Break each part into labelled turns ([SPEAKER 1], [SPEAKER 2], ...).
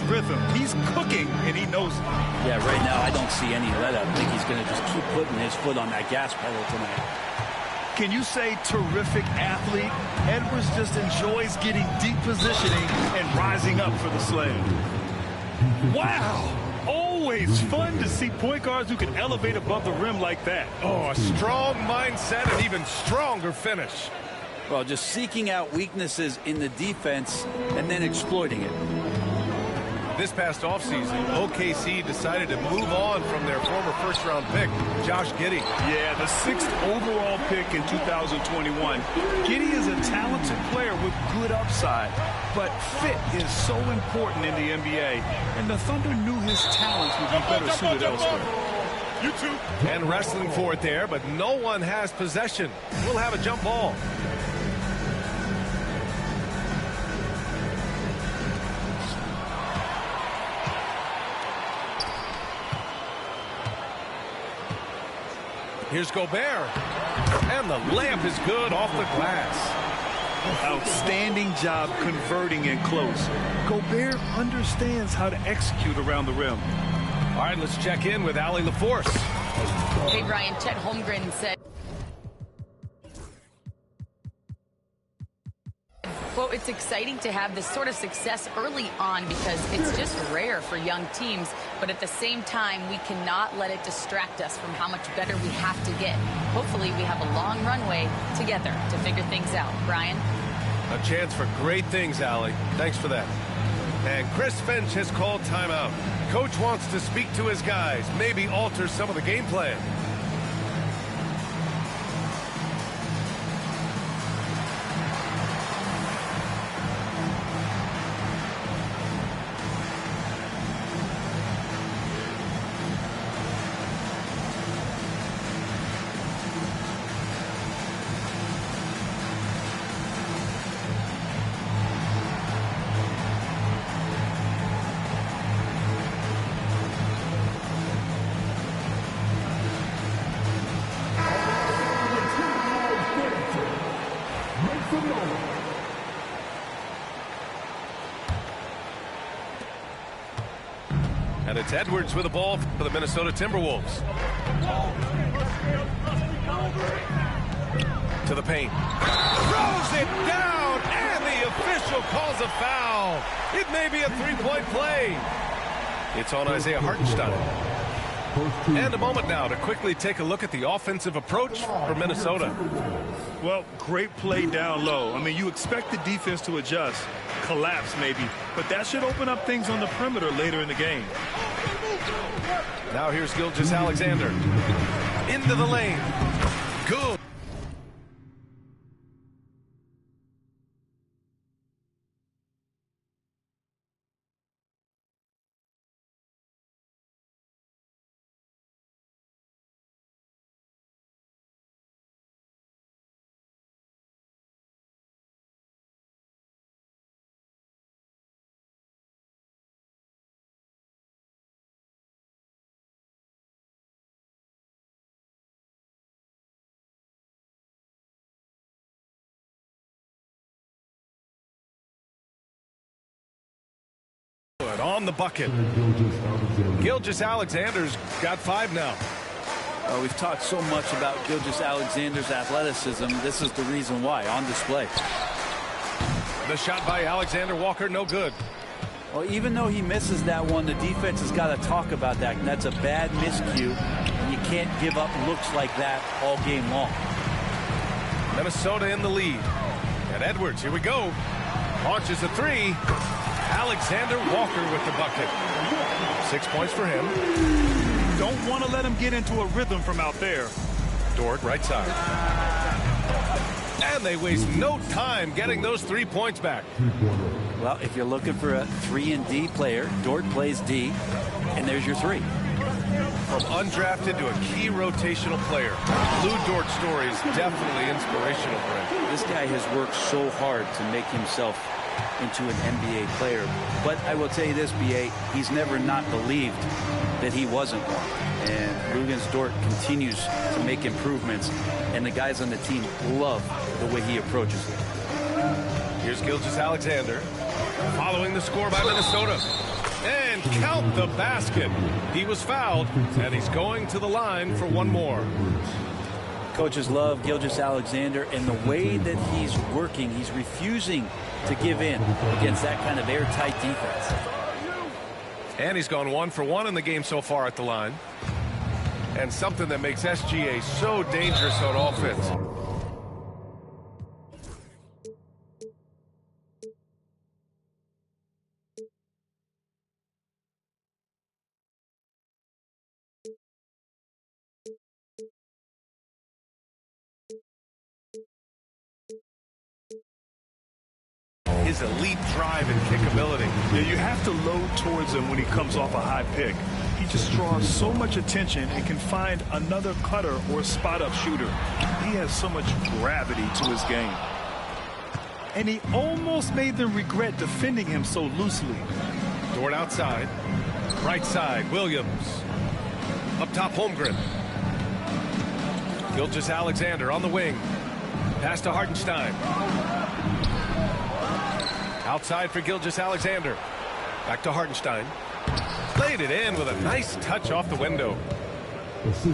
[SPEAKER 1] rhythm. He's cooking, and he knows it.
[SPEAKER 2] Yeah, right now I don't see any let-up. I think he's going to just keep putting his foot on that gas pedal tonight.
[SPEAKER 1] Can you say terrific athlete? Edwards just enjoys getting deep positioning and rising up for the slam. Wow! Always fun to see point guards who can elevate above the rim like that.
[SPEAKER 3] Oh, a strong mindset and even stronger finish.
[SPEAKER 2] Well, just seeking out weaknesses in the defense and then exploiting it.
[SPEAKER 3] This past offseason, OKC decided to move on from their former first-round pick, Josh Giddey.
[SPEAKER 1] Yeah, the 6th overall pick in 2021. Giddey is a talented player with good upside, but fit is so important in the NBA, and the Thunder knew his talents would be better suited elsewhere.
[SPEAKER 3] You too. And wrestling for it there, but no one has possession. We'll have a jump ball. Here's Gobert. And the layup is good off the glass.
[SPEAKER 1] Outstanding job converting in close. Gobert understands how to execute around the rim.
[SPEAKER 3] All right, let's check in with Allie LaForce.
[SPEAKER 4] Hey, Brian, Chet Holmgren said, well, it's exciting to have this sort of success early on because it's just rare for young teams. But at the same time, we cannot let it distract us from how much better we have to get. Hopefully, we have a long runway together to figure things out. Brian?
[SPEAKER 3] A chance for great things, Allie. Thanks for that. And Chris Finch has called timeout. Coach wants to speak to his guys, maybe alter some of the game plan. And it's Edwards with the ball for the Minnesota Timberwolves. To the paint. Throws it down, and the official calls a foul. It may be a three-point play. It's on Isaiah Hartenstein. And a moment now to quickly take a look at the offensive approach for Minnesota.
[SPEAKER 1] Well, great play down low. I mean, you expect the defense to adjust, collapse maybe, but that should open up things on the perimeter later in the game.
[SPEAKER 3] Now here's Gilgeous-Alexander. Into the lane. Good. On the bucket. Gilgeous-Alexander's got 5 now.
[SPEAKER 2] We've talked so much about Gilgeous-Alexander's athleticism. This is the reason why, on display.
[SPEAKER 3] The shot by Alexander Walker, no good.
[SPEAKER 2] Well, even though he misses that one, the defense has got to talk about that. And that's a bad miscue. And you can't give up looks like that all game long.
[SPEAKER 3] Minnesota in the lead. And Edwards, here we go. Launches a 3. Alexander Walker with the bucket. 6 points for him.
[SPEAKER 1] Don't want to let him get into a rhythm from out there.
[SPEAKER 3] Dort, right side. And they waste no time getting those 3 points back.
[SPEAKER 2] Well, if you're looking for a 3-and-D player, Dort plays D, and there's your 3.
[SPEAKER 3] From undrafted to a key rotational player, Lou Dort's story is definitely inspirational for him.
[SPEAKER 2] This guy has worked so hard to make himself into an NBA player. But I will tell you this, B.A., he's never not believed that he wasn't one. And Luguentz Dort continues to make improvements, and the guys on the team love the way he approaches it.
[SPEAKER 3] Here's Gilgeous-Alexander following the score by Minnesota. And count the basket. He was fouled, and he's going to the line for one more.
[SPEAKER 2] Coaches love Gilgeous-Alexander, and the way that he's working, he's refusing to give in against that kind of airtight defense.
[SPEAKER 3] And he's gone 1 for 1 in the game so far at the line. And something that makes SGA so dangerous on offense. His elite drive and kick ability.
[SPEAKER 1] Yeah, you have to load towards him when he comes off a high pick. He just draws so much attention and can find another cutter or spot-up shooter. He has so much gravity to his game. And he almost made them regret defending him so loosely.
[SPEAKER 3] Dort outside. Right side, Williams. Up top, Holmgren. Gilgeous-Alexander on the wing. Pass to Hartenstein. Outside for Gilgeous-Alexander. Back to Hartenstein. Played it in with a nice touch off the window.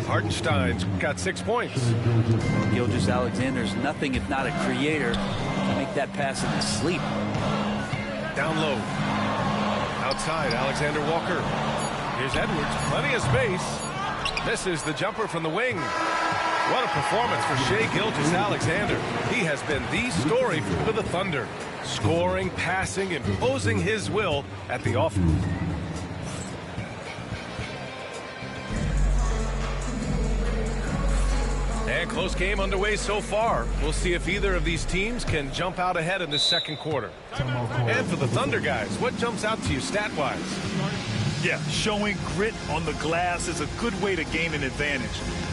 [SPEAKER 3] Hartenstein's got 6 points.
[SPEAKER 2] Gilgeous-Alexander's nothing if not a creator to make that pass in his sleep.
[SPEAKER 3] Down low. Outside, Alexander Walker. Here's Edwards. Plenty of space. Misses the jumper from the wing. What a performance for Shai Gilgeous-Alexander. He has been the story for the Thunder. Scoring, passing, imposing his will at the offense. And close game underway so far. We'll see if either of these teams can jump out ahead in the second quarter. And for the Thunder guys, what jumps out to you stat-wise?
[SPEAKER 1] Yeah, showing grit on the glass is a good way to gain an advantage.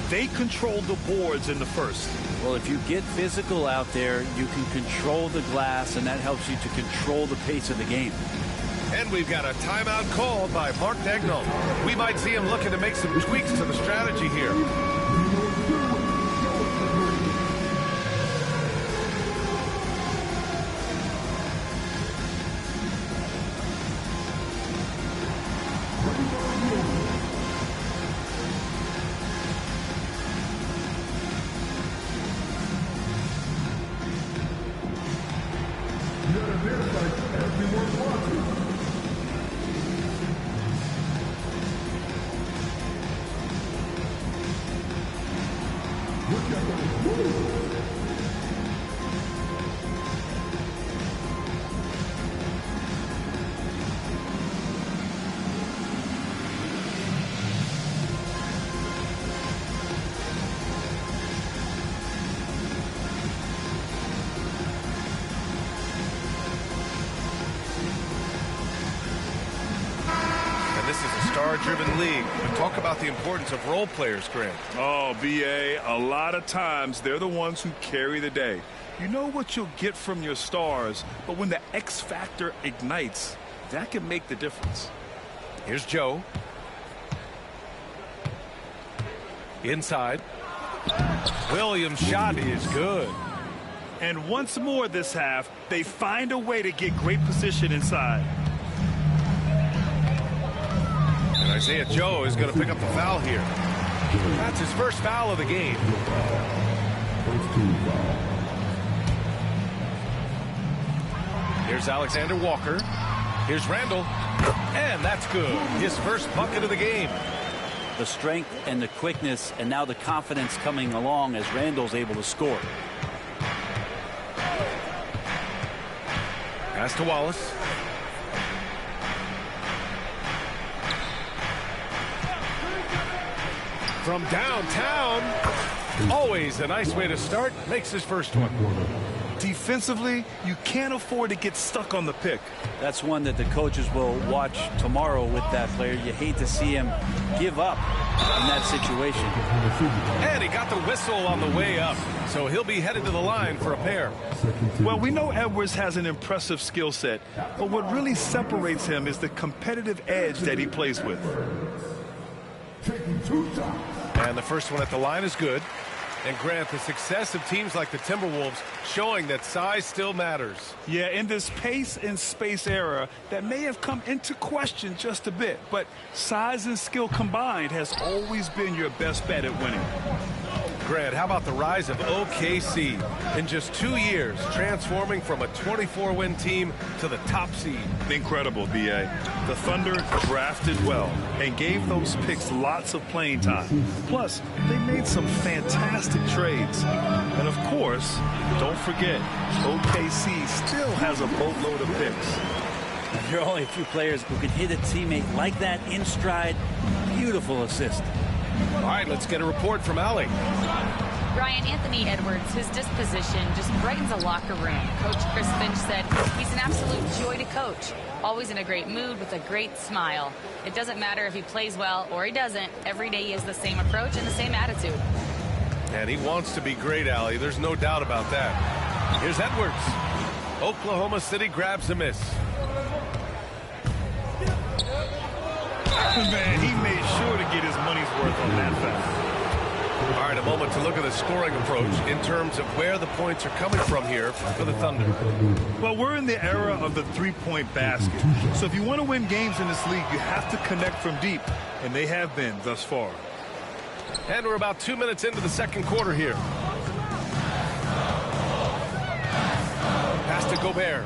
[SPEAKER 1] They control the boards in the first.
[SPEAKER 2] Well, if you get physical out there, you can control the glass, and that helps you to control the pace of the game.
[SPEAKER 3] And we've got a timeout called by Mark Daigneault. We might see him looking to make some tweaks to the strategy here. Driven league, but talk about the importance of role players, Grant.
[SPEAKER 1] Oh, BA, a lot of times they're the ones who carry the day. You know what you'll get from your stars, but when the X factor ignites, that can make the difference.
[SPEAKER 3] Here's Joe. Inside. Williams' shot is good.
[SPEAKER 1] And once more this half, they find a way to get great position inside.
[SPEAKER 3] And Isaiah Joe is going to pick up the foul here. That's his first foul of the game. Here's Alexander Walker. Here's Randall. And that's good. His first bucket of the game.
[SPEAKER 2] The strength and the quickness, and now the confidence coming along as Randall's able to score.
[SPEAKER 3] Pass to Wallace. From downtown, always a nice way to start, makes his first one.
[SPEAKER 1] Defensively, you can't afford to get stuck on the pick.
[SPEAKER 2] That's one that the coaches will watch tomorrow with that player. You hate to see him give up in that situation.
[SPEAKER 3] And he got the whistle on the way up, so he'll be headed to the line for a pair.
[SPEAKER 1] Well, we know Edwards has an impressive skill set, but what really separates him is the competitive edge that he plays with.
[SPEAKER 3] And the first one at the line is good. And Grant, the success of teams like the Timberwolves showing that size still matters.
[SPEAKER 1] Yeah, in this pace and space era, that may have come into question just a bit, but size and skill combined has always been your best bet at winning.
[SPEAKER 3] Grant, how about the rise of OKC? In just 2 years, transforming from a 24-win team to the top seed.
[SPEAKER 1] Incredible, B.A. The Thunder drafted well and gave those picks lots of playing time. Plus, they made some fantastic trades. And of course, don't forget, OKC still has a boatload of picks.
[SPEAKER 2] There are only a few players who can hit a teammate like that in stride. Beautiful assist.
[SPEAKER 3] All right, let's get a report from Allie.
[SPEAKER 4] Ryan, Anthony Edwards, his disposition just brightens a locker room. Coach Chris Finch said he's an absolute joy to coach. Always in a great mood with a great smile. It doesn't matter if he plays well or he doesn't. Every day he has the same approach and the same attitude.
[SPEAKER 3] And he wants to be great, Allie. There's no doubt about that. Here's Edwards. Oklahoma City grabs a miss.
[SPEAKER 1] Man, he made sure to get his money's worth on that foul.
[SPEAKER 3] All right, a moment to look at the scoring approach in terms of where the points are coming from here for the Thunder.
[SPEAKER 1] Well, we're in the era of the three-point basket. So if you want to win games in this league, you have to connect from deep, and they have been thus far.
[SPEAKER 3] And we're about 2 minutes into the second quarter here. Pass to Gobert.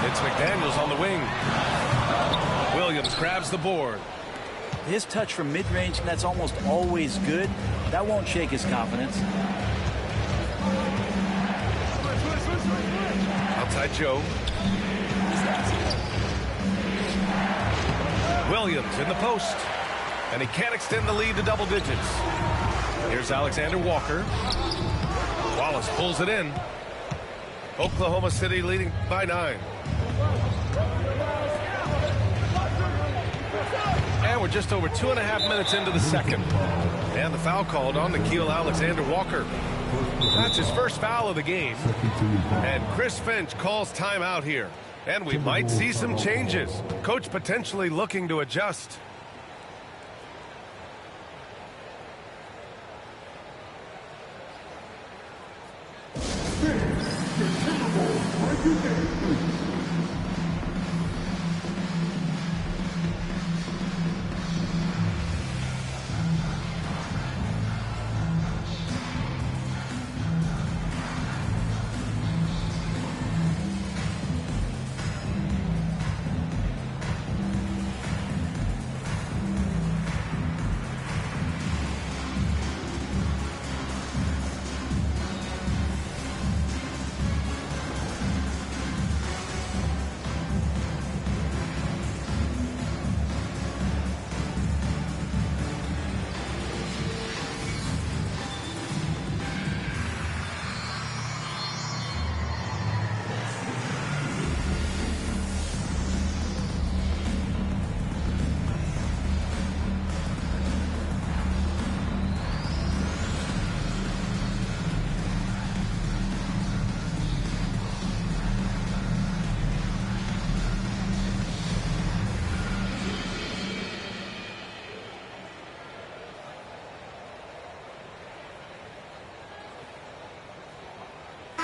[SPEAKER 3] It's McDaniels on the wing. Williams grabs the board.
[SPEAKER 2] His touch from mid-range, that's almost always good. That won't shake his confidence.
[SPEAKER 3] Outside Joe. Williams in the post. And he can't extend the lead to double digits. Here's Alexander Walker. Wallace pulls it in. Oklahoma City leading by 9. And we're just over 2.5 minutes into the second. And the foul called on Nickeil Alexander-Walker. That's his first foul of the game. And Chris Finch calls timeout here. And we might see some changes. Coach potentially looking to adjust.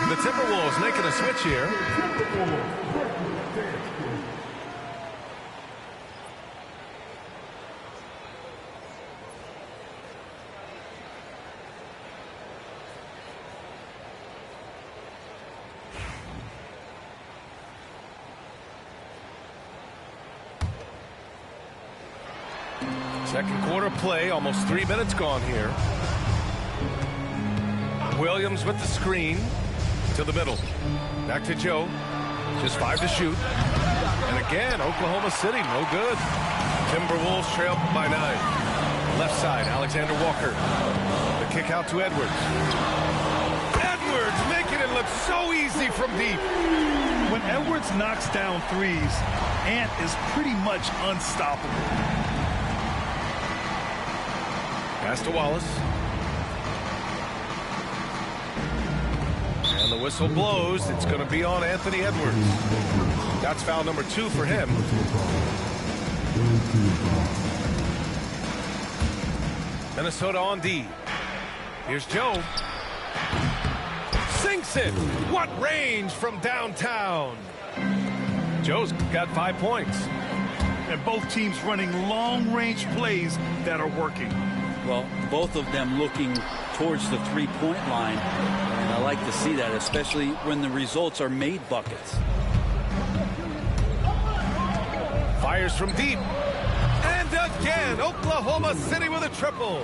[SPEAKER 3] The Timberwolves making a switch here. Second quarter play, almost 3 minutes gone here. Williams with the screen. To the middle. Back to Joe. Just 5 to shoot. And again, Oklahoma City, no good. Timberwolves trail by 9. Left side, Alexander Walker. The kick out to Edwards. Edwards making it look so easy from deep.
[SPEAKER 1] When Edwards knocks down threes, Ant is pretty much unstoppable.
[SPEAKER 3] Pass to Wallace. And the whistle blows. It's going to be on Anthony Edwards. That's foul number 2 for him. Minnesota on D. Here's Joe. Sinks it. What range from downtown. Joe's got 5 points.
[SPEAKER 1] And both teams running long-range plays that are working.
[SPEAKER 2] Well, both of them looking towards the three-point line. And I like to see that, especially when the results are made buckets.
[SPEAKER 3] Fires from deep. And again, Oklahoma City with a triple.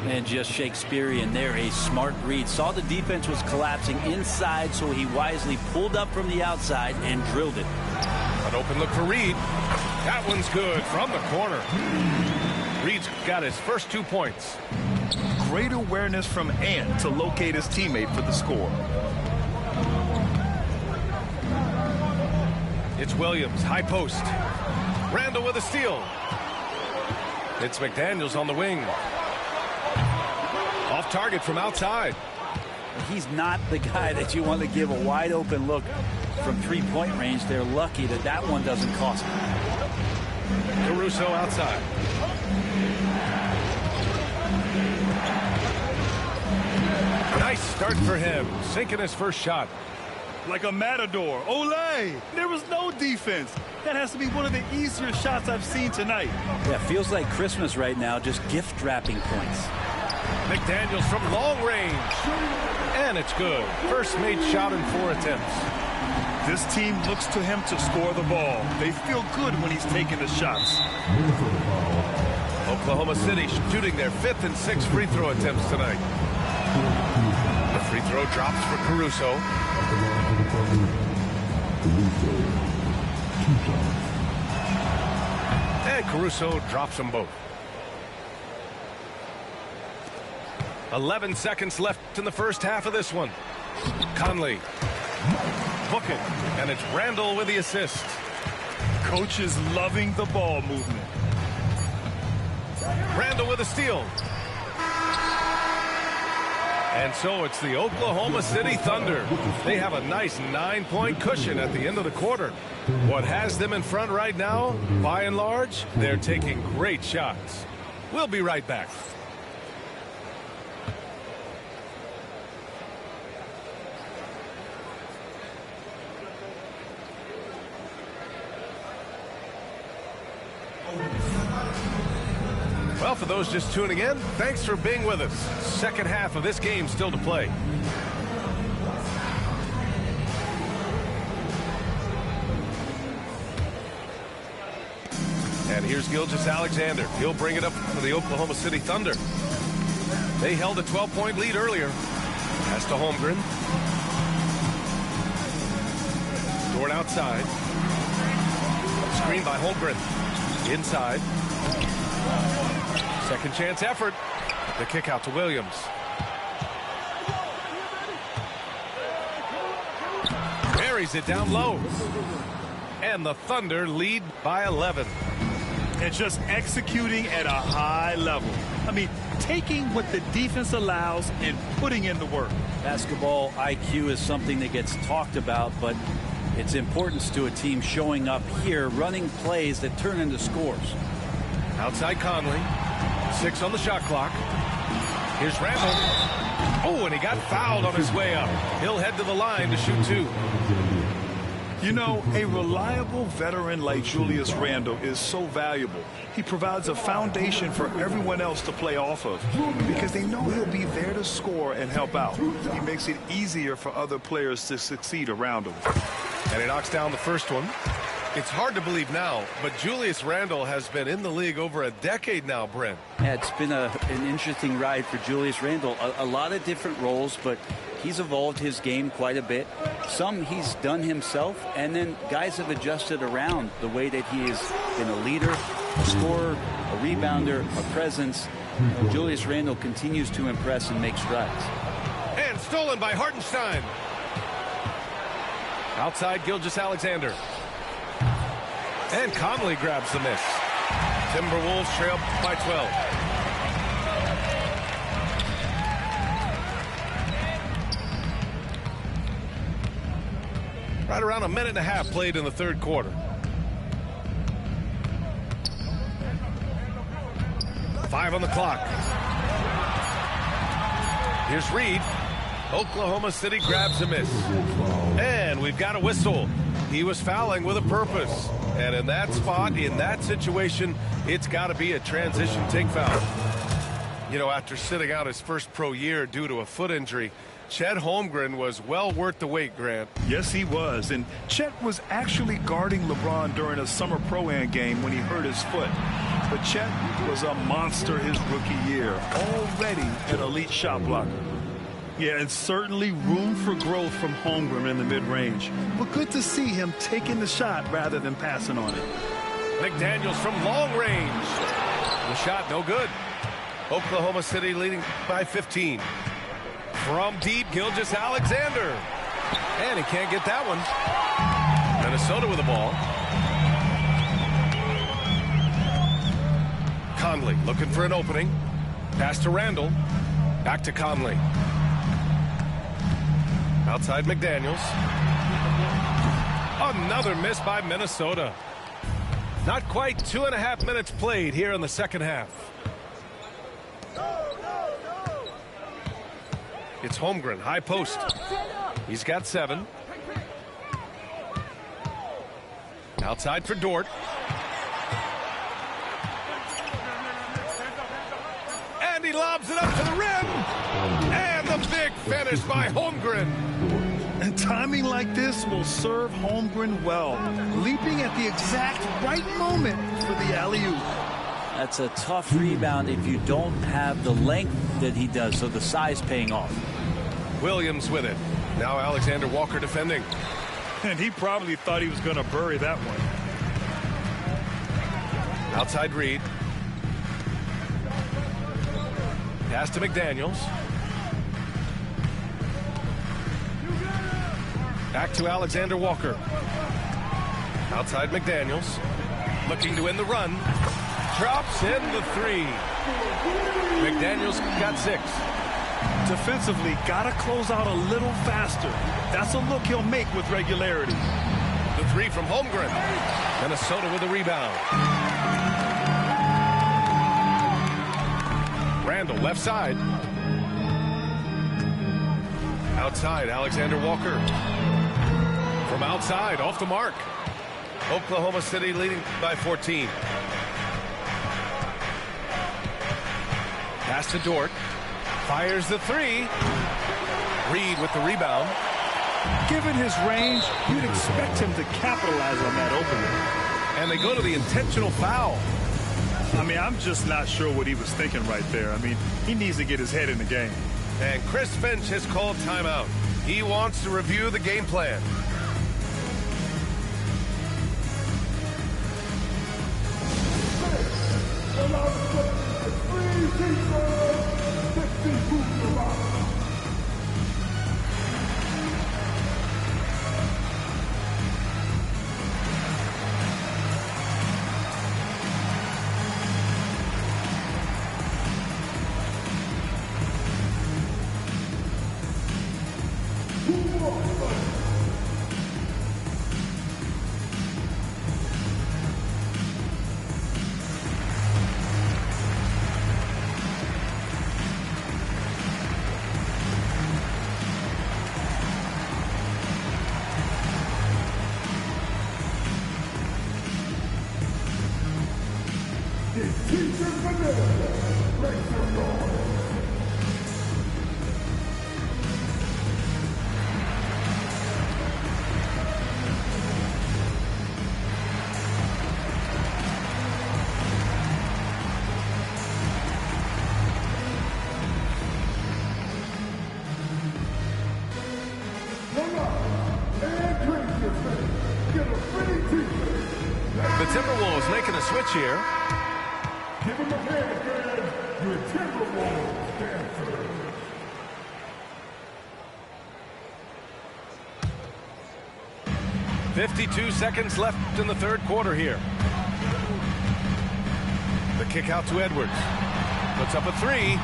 [SPEAKER 2] And just Shakespearean there, a smart read. Saw the defense was collapsing inside, so he wisely pulled up from the outside and drilled it.
[SPEAKER 3] An open look for Reed. That one's good from the corner. Reed's got his first 2 points.
[SPEAKER 1] Great awareness from Ant to locate his teammate for the score.
[SPEAKER 3] It's Williams, high post. Randall with a steal. It's McDaniels on the wing. Off target from outside.
[SPEAKER 2] He's not the guy that you want to give a wide open look from three-point range. They're lucky that that one doesn't cost them.
[SPEAKER 3] Caruso outside. Nice start for him. Sinking his first shot.
[SPEAKER 1] Like a matador. Olay! There was no defense. That has to be one of the easier shots I've seen tonight.
[SPEAKER 2] Yeah, feels like Christmas right now, just gift wrapping points.
[SPEAKER 3] McDaniels from long range. And it's good. First made shot in 4 attempts.
[SPEAKER 1] This team looks to him to score the ball. They feel good when he's taking the shots.
[SPEAKER 3] Oklahoma City shooting their 5th and 6th free throw attempts tonight. The free throw drops for Caruso. And Caruso drops them both. 11 seconds left in the first half of this one. Conley. Book it. And it's Randall with the assist.
[SPEAKER 1] Coach is loving the ball movement.
[SPEAKER 3] Randall with a steal. And so it's the Oklahoma City Thunder. They have a nice 9-point cushion at the end of the quarter. What has them in front right now, by and large, they're taking great shots. We'll be right back. Well, for those just tuning in, thanks for being with us. Second half of this game still to play. And here's Gilgeous-Alexander. He'll bring it up for the Oklahoma City Thunder. They held a 12-point lead earlier. Pass to Holmgren. Dort outside. Screen by Holmgren. Inside. Second chance effort. The kick out to Williams. Buries it down low. And the Thunder lead by 11.
[SPEAKER 1] And just executing at a high level. I mean, taking what the defense allows and putting in the work.
[SPEAKER 2] Basketball IQ is something that gets talked about, but its importance to a team showing up here, running plays that turn into scores.
[SPEAKER 3] Outside Conley. 6 on the shot clock. Here's Randall. Oh, and he got fouled on his way up. He'll head to the line to shoot 2.
[SPEAKER 1] You know, a reliable veteran like Julius Randle is so valuable. He provides a foundation for everyone else to play off of because they know he'll be there to score and help out. He makes it easier for other players to succeed around him.
[SPEAKER 3] And he knocks down the first one. It's hard to believe now, but Julius Randle has been in the league over a decade now, Brent.
[SPEAKER 2] Yeah, it's been an interesting ride for Julius Randle. A lot of different roles, but he's evolved his game quite a bit. Some he's done himself, and then guys have adjusted around the way that he has been a leader, a scorer, a rebounder, a presence. Julius Randle continues to impress and make strides.
[SPEAKER 3] And stolen by Hartenstein. Outside Gilgeous-Alexander. And Conley grabs the miss. Timberwolves trail by 12. Right around a minute and a half played in the third quarter. 5 on the clock. Here's Reed. Oklahoma City grabs a miss. And we've got a whistle. He was fouling with a purpose. And in that spot, in that situation, it's got to be a transition take foul. You know, after sitting out his first pro year due to a foot injury, Chet Holmgren was well worth the wait, Grant.
[SPEAKER 1] Yes, he was. And Chet was actually guarding LeBron during a summer pro-am game when he hurt his foot. But Chet was a monster his rookie year, already an elite shot blocker. Yeah, and certainly room for growth from Holmgren in the mid-range. But good to see him taking the shot rather than passing on it.
[SPEAKER 3] McDaniels from long range. The shot no good. Oklahoma City leading by 15. From deep, Gilgeous-Alexander. And he can't get that one. Minnesota with the ball. Conley looking for an opening. Pass to Randall. Back to Conley. Outside McDaniels. Another miss by Minnesota. Not quite 2.5 minutes played here in the second half. It's Holmgren, high post. He's got 7. Outside for Dort. And he lobs it up to the rim. And the big finish by Holmgren.
[SPEAKER 1] And timing like this will serve Holmgren well, leaping at the exact right moment for the alley-oop.
[SPEAKER 2] That's a tough rebound if you don't have the length that he does, so the size paying off.
[SPEAKER 3] Williams with it. Now Alexander Walker defending.
[SPEAKER 1] And he probably thought he was going to bury that one.
[SPEAKER 3] Outside Reed. Pass to McDaniels. Back to Alexander Walker. Outside McDaniels. Looking to win the run. Drops in the 3. McDaniels got 6.
[SPEAKER 1] Defensively, got to close out a little faster. That's a look he'll make with regularity.
[SPEAKER 3] The 3 from Holmgren. Minnesota with a rebound. Randall left side. Outside, Alexander Walker. From outside, off the mark. Oklahoma City leading by 14. Pass to Dort. Fires the 3. Reed with the rebound.
[SPEAKER 1] Given his range, you'd expect him to capitalize on that opening.
[SPEAKER 3] And they go to the intentional foul.
[SPEAKER 1] I mean, I'm just not sure what he was thinking right there. I mean, he needs to get his head in the game.
[SPEAKER 3] And Chris Finch has called timeout. He wants to review the game plan. The Timberwolves making a switch here.
[SPEAKER 5] Give him a hand, fans. Your Timberwolves dancer.
[SPEAKER 3] .52 seconds left in the third quarter here. The kick out to Edwards. Puts up a 3.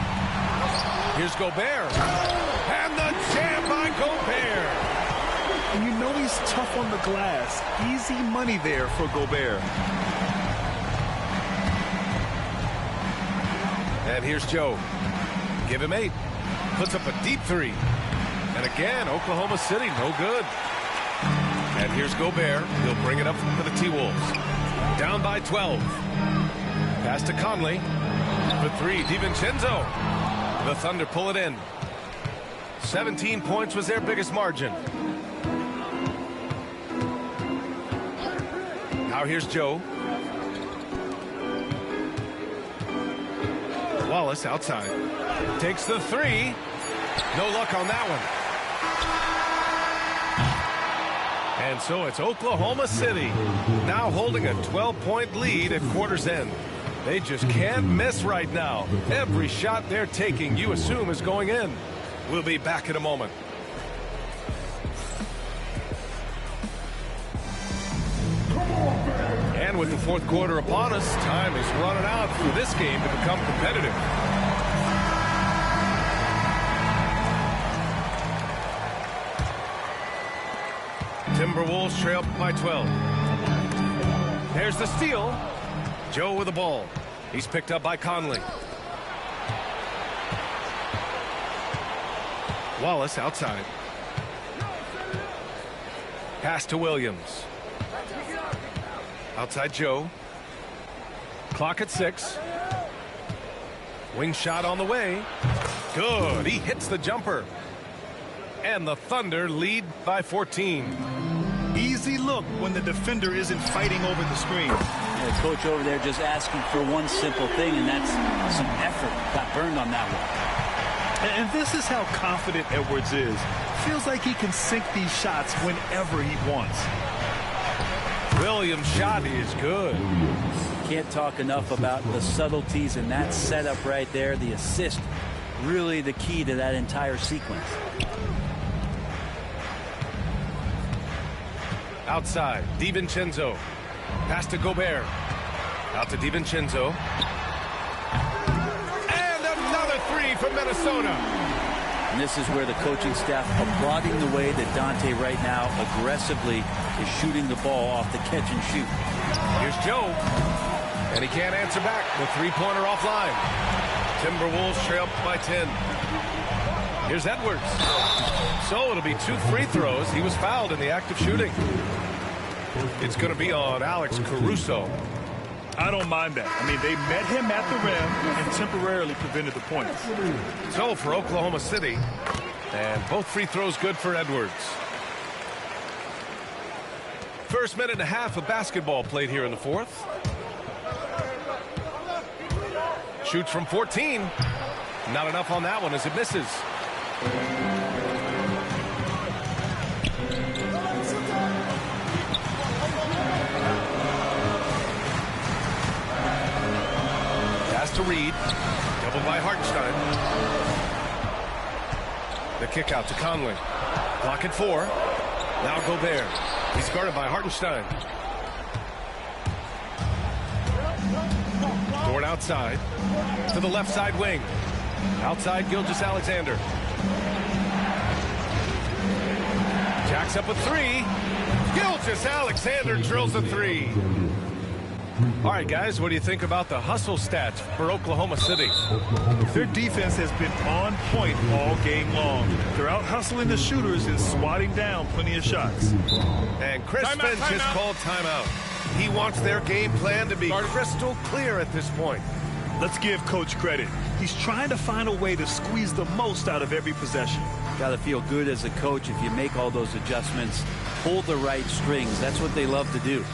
[SPEAKER 3] Here's Gobert. And the jam by Gobert.
[SPEAKER 1] And you know he's tough on the glass. Easy money there for Gobert.
[SPEAKER 3] And here's Joe. Give him 8. Puts up a deep 3. And again, Oklahoma City, no good. And here's Gobert. He'll bring it up for the T-Wolves. Down by 12. Pass to Conley. For 3, DiVincenzo. The Thunder pull it in. 17 points was their biggest margin. Now here's Joe. Wallace outside. Takes the 3. No luck on that one. And so it's Oklahoma City now holding a 12-point lead at quarter's end. They just can't miss right now. Every shot they're taking, you assume, is going in. We'll be back in a moment. And with the fourth quarter upon us, time is running out for this game to become competitive. Timberwolves trail by 12. There's the steal. Joe with the ball. He's picked up by Conley. Wallace outside. Pass to Williams. Outside Joe. Clock at 6. Wing shot on the way. Good. He hits the jumper. And the Thunder lead by 14.
[SPEAKER 1] Easy look when the defender isn't fighting over the screen.
[SPEAKER 2] The coach over there just asking for one simple thing, and that's some effort. Got burned on that one.
[SPEAKER 1] And this is how confident Edwards is. Feels like he can sink these shots whenever he wants.
[SPEAKER 3] Williams' shot is good.
[SPEAKER 2] Can't talk enough about the subtleties in that setup right there. The assist, really the key to that entire sequence.
[SPEAKER 3] Outside, DiVincenzo. Pass to Gobert. Out to DiVincenzo. And another 3 from Minnesota.
[SPEAKER 2] And this is where the coaching staff applauding the way that Dante right now aggressively is shooting the ball off the catch and shoot.
[SPEAKER 3] Here's Joe. And he can't answer back. The 3-pointer offline. Timberwolves trail by 10. Here's Edwards. So it'll be 2 free throws. He was fouled in the act of shooting. It's going to be on Alex Caruso.
[SPEAKER 1] I don't mind that. I mean, they met him at the rim and temporarily prevented the points.
[SPEAKER 3] So for Oklahoma City, and both free throws good for Edwards. First minute and a half of basketball played here in the fourth. Shoots from 14. Not enough on that one as it misses. To Reed, doubled by Hartenstein. The kick out to Conley. Clock at 4. Now Gobert. He's guarded by Hartenstein. Dort outside to the left side wing. Outside Gilgeous-Alexander. Jacks up a 3. Gilgeous-Alexander drills a 3. All right, guys, what do you think about the hustle stats for Oklahoma City?
[SPEAKER 1] Their defense has been on point all game long. They're out hustling the shooters and swatting down plenty of shots.
[SPEAKER 3] And Chris Finch has called timeout. He wants their game plan to be crystal clear at this point.
[SPEAKER 1] Let's give Coach credit. He's trying to find a way to squeeze the most out of every possession.
[SPEAKER 2] Got to feel good as a coach if you make all those adjustments, pull the right strings. That's what they love to do.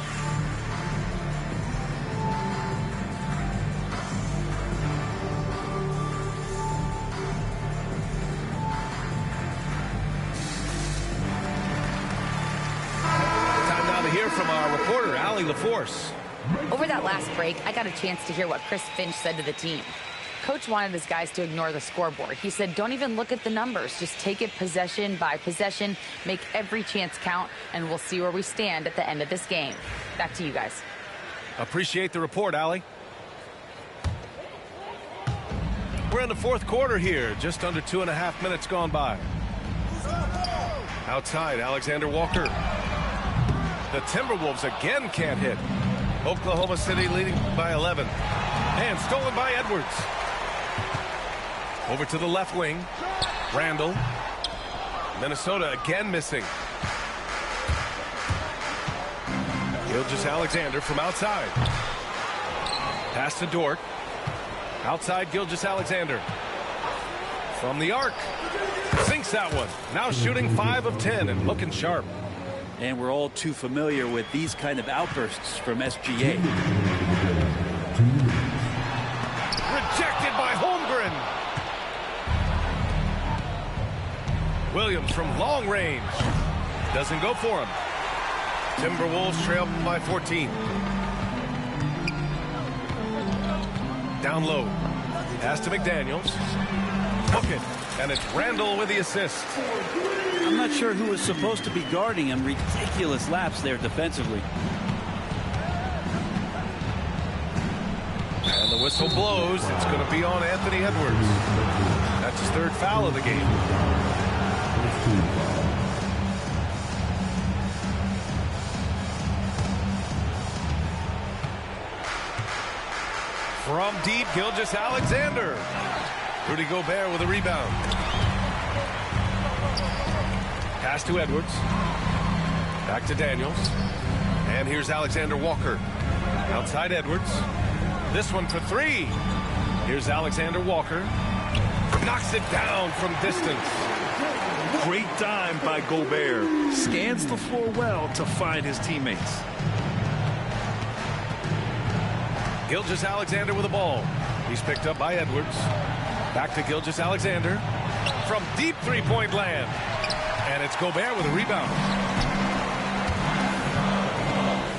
[SPEAKER 3] From our reporter, Allie LaForce.
[SPEAKER 4] Over that last break, I got a chance to hear what Chris Finch said to the team. Coach wanted his guys to ignore the scoreboard. He said, don't even look at the numbers. Just take it possession by possession, make every chance count, and we'll see where we stand at the end of this game. Back to you guys.
[SPEAKER 3] Appreciate the report, Allie. We're in the fourth quarter here. Just under 2.5 minutes gone by. Outside, Alexander Walker. The Timberwolves again can't hit. Oklahoma City leading by 11. And stolen by Edwards. Over to the left wing. Randall. Minnesota again missing. Gilgeous-Alexander from outside. Pass to Dort. Outside Gilgeous-Alexander. From the arc. Sinks that one. Now shooting 5 of 10 and looking sharp.
[SPEAKER 2] And we're all too familiar with these kind of outbursts from SGA.
[SPEAKER 3] Rejected by Holmgren. Williams from long range. Doesn't go for him. Timberwolves trail by 14. Down low. Pass to McDaniels. Hook it. And it's Randall with the assist.
[SPEAKER 2] I'm not sure who was supposed to be guarding him. Ridiculous lapse there defensively.
[SPEAKER 3] And the whistle blows. It's going to be on Anthony Edwards. That's his 3rd foul of the game. From deep, Gilgeous-Alexander. Rudy Gobert with a rebound. Pass to Edwards. Back to Daniels. And here's Alexander Walker. Outside Edwards. This one for 3. Here's Alexander Walker. Knocks it down from distance.
[SPEAKER 1] Great dime by Gobert. Scans the floor well to find his teammates.
[SPEAKER 3] Gilgeous-Alexander with the ball. He's picked up by Edwards. Back to Gilgeous-Alexander. From deep three-point land. And it's Gobert with a rebound.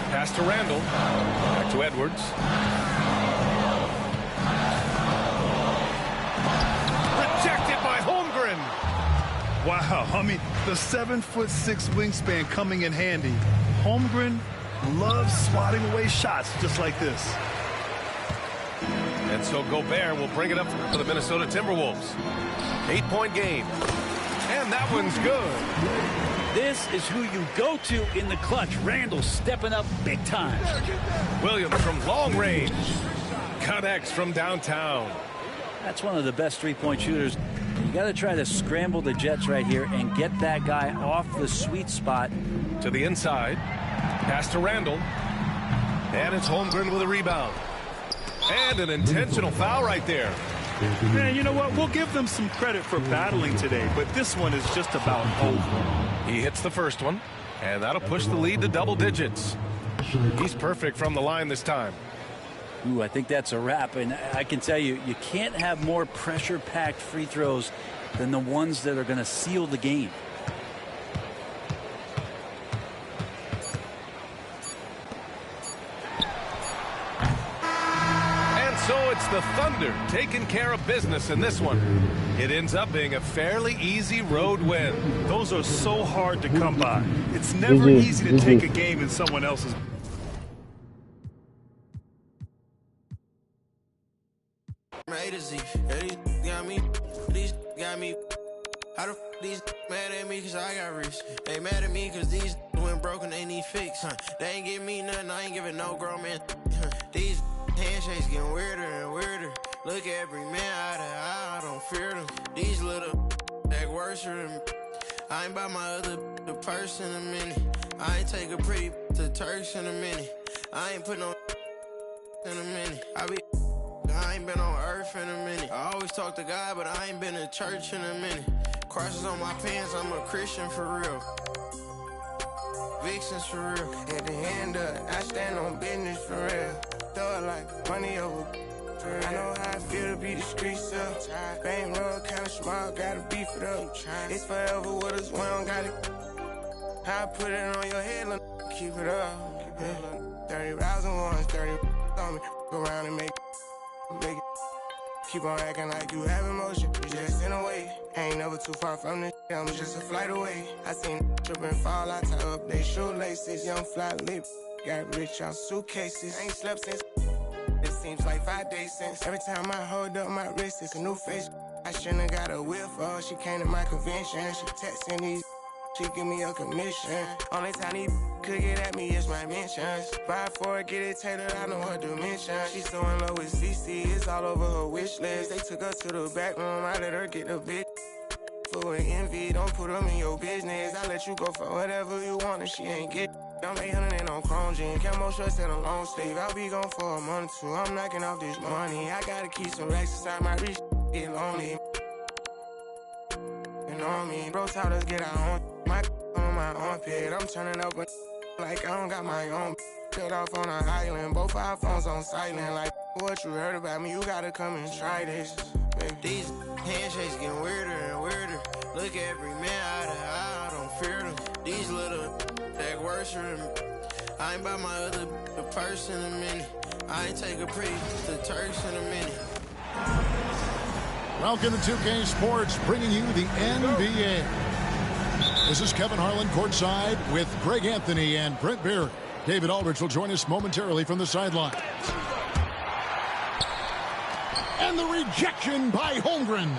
[SPEAKER 3] Pass to Randall. Back to Edwards. Rejected by Holmgren.
[SPEAKER 1] Wow, I mean, the 7'6" wingspan coming in handy. Holmgren loves swatting away shots just like this.
[SPEAKER 3] And so Gobert will bring it up for the Minnesota Timberwolves. 8-point game. And that one's good.
[SPEAKER 2] This is who you go to in the clutch. Randall stepping up big time.
[SPEAKER 3] Williams from long range. Connects from downtown.
[SPEAKER 2] That's one of the best three-point shooters. You got to try to scramble the Jets right here and get that guy off the sweet spot.
[SPEAKER 3] To the inside. Pass to Randall. And it's Holmgren with a rebound. And an intentional foul right there.
[SPEAKER 1] Man, you know what? We'll give them some credit for battling today, but this one is just about over.
[SPEAKER 3] He hits the first one, and that'll push the lead to double digits. He's perfect from the line this time.
[SPEAKER 2] Ooh, I think that's a wrap, and I can tell you, you can't have more pressure-packed free throws than the ones that are going to seal the game.
[SPEAKER 3] So it's the Thunder taking care of business in this one. It ends up being a fairly easy road win.
[SPEAKER 1] Those are so hard to come by. It's never easy to take a game in someone else's.
[SPEAKER 6] How the f these mad at me cause I got rich? They mad at me cause these went broken, they need fix. They ain't give me nothing, I ain't giving no grown man. These handshakes getting weirder and weirder. Look at every man eye to eye, I don't fear them. These little act worse than I ain't buy my other the purse in a minute. I ain't take a pretty to Turks in a minute. I ain't put no in a minute. I ain't been on earth in a minute. I always talk to God, but I ain't been to church in a minute. Crosses on my pants, I'm a Christian for real. Vixens for real. At the end of it, I stand on business for real. Throw it like money over for real. I know how I feel to be the street self. Bankroll kinda small, gotta beef it up. It's forever with us, we don't got it. I put it on your head, keep it up. 30,000 ones, 30 on me. Go around and make it. Keep on acting like you have emotion. You just in a way. Ain't never too far from this. I'm just a flight away. I seen trip and fall. I tie up they shoelaces. Young fly lip. Got rich on suitcases. Ain't slept since. It seems like 5 days since. Every time I hold up my wrist, it's a new face. I shouldn't have got a whip for her. She came to my convention. She texting these. She give me a commission. Only time these could get at me is my dimensions. Buy for it, get it tailored, I know her dimension. She's so in love with CC, it's all over her wish list. They took her to the back room, I let her get the big. Full of envy, don't put them in your business. I let you go for whatever you want, and she ain't get. I'm 800 and on chrome jean, camo shorts and a long sleeve. I'll be gone for a month or two. I'm knocking off this money. I gotta keep some racks inside my reach. Get lonely. You know me, bro, taught us get our own. My on my armpit, I'm turning up like I don't got my own. Cut off on an island, both our phones on silent. Like what you heard about me, you gotta come and try this. Baby. These handshakes getting weirder and weirder. Look at every man eye to eye, I don't fear them. These little that worse than me. I ain't by my other purse in a minute. I ain't take a pre to Turks in a minute.
[SPEAKER 7] Welcome to 2K Sports, bringing you the NBA. This is Kevin Harlan courtside with Greg Anthony and Brent Barry. David Aldridge will join us momentarily from the sideline. And the rejection by Holmgren.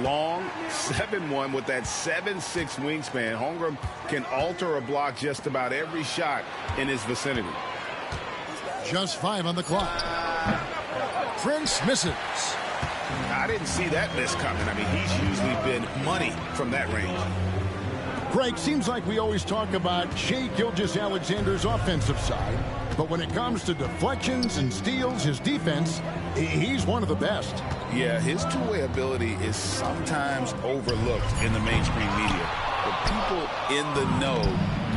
[SPEAKER 8] Long 7-1 with that 7'6" wingspan. Holmgren can alter a block just about every shot in his vicinity.
[SPEAKER 7] Just 5 on the clock. Prince misses.
[SPEAKER 8] I didn't see that miss coming. I mean, he's usually been money from that range.
[SPEAKER 7] Greg, seems like we always talk about Shai Gilgeous-Alexander's offensive side, but when it comes to deflections and steals, his defense, he's one of the best.
[SPEAKER 8] Yeah, his two-way ability is sometimes overlooked in the mainstream media. But people in the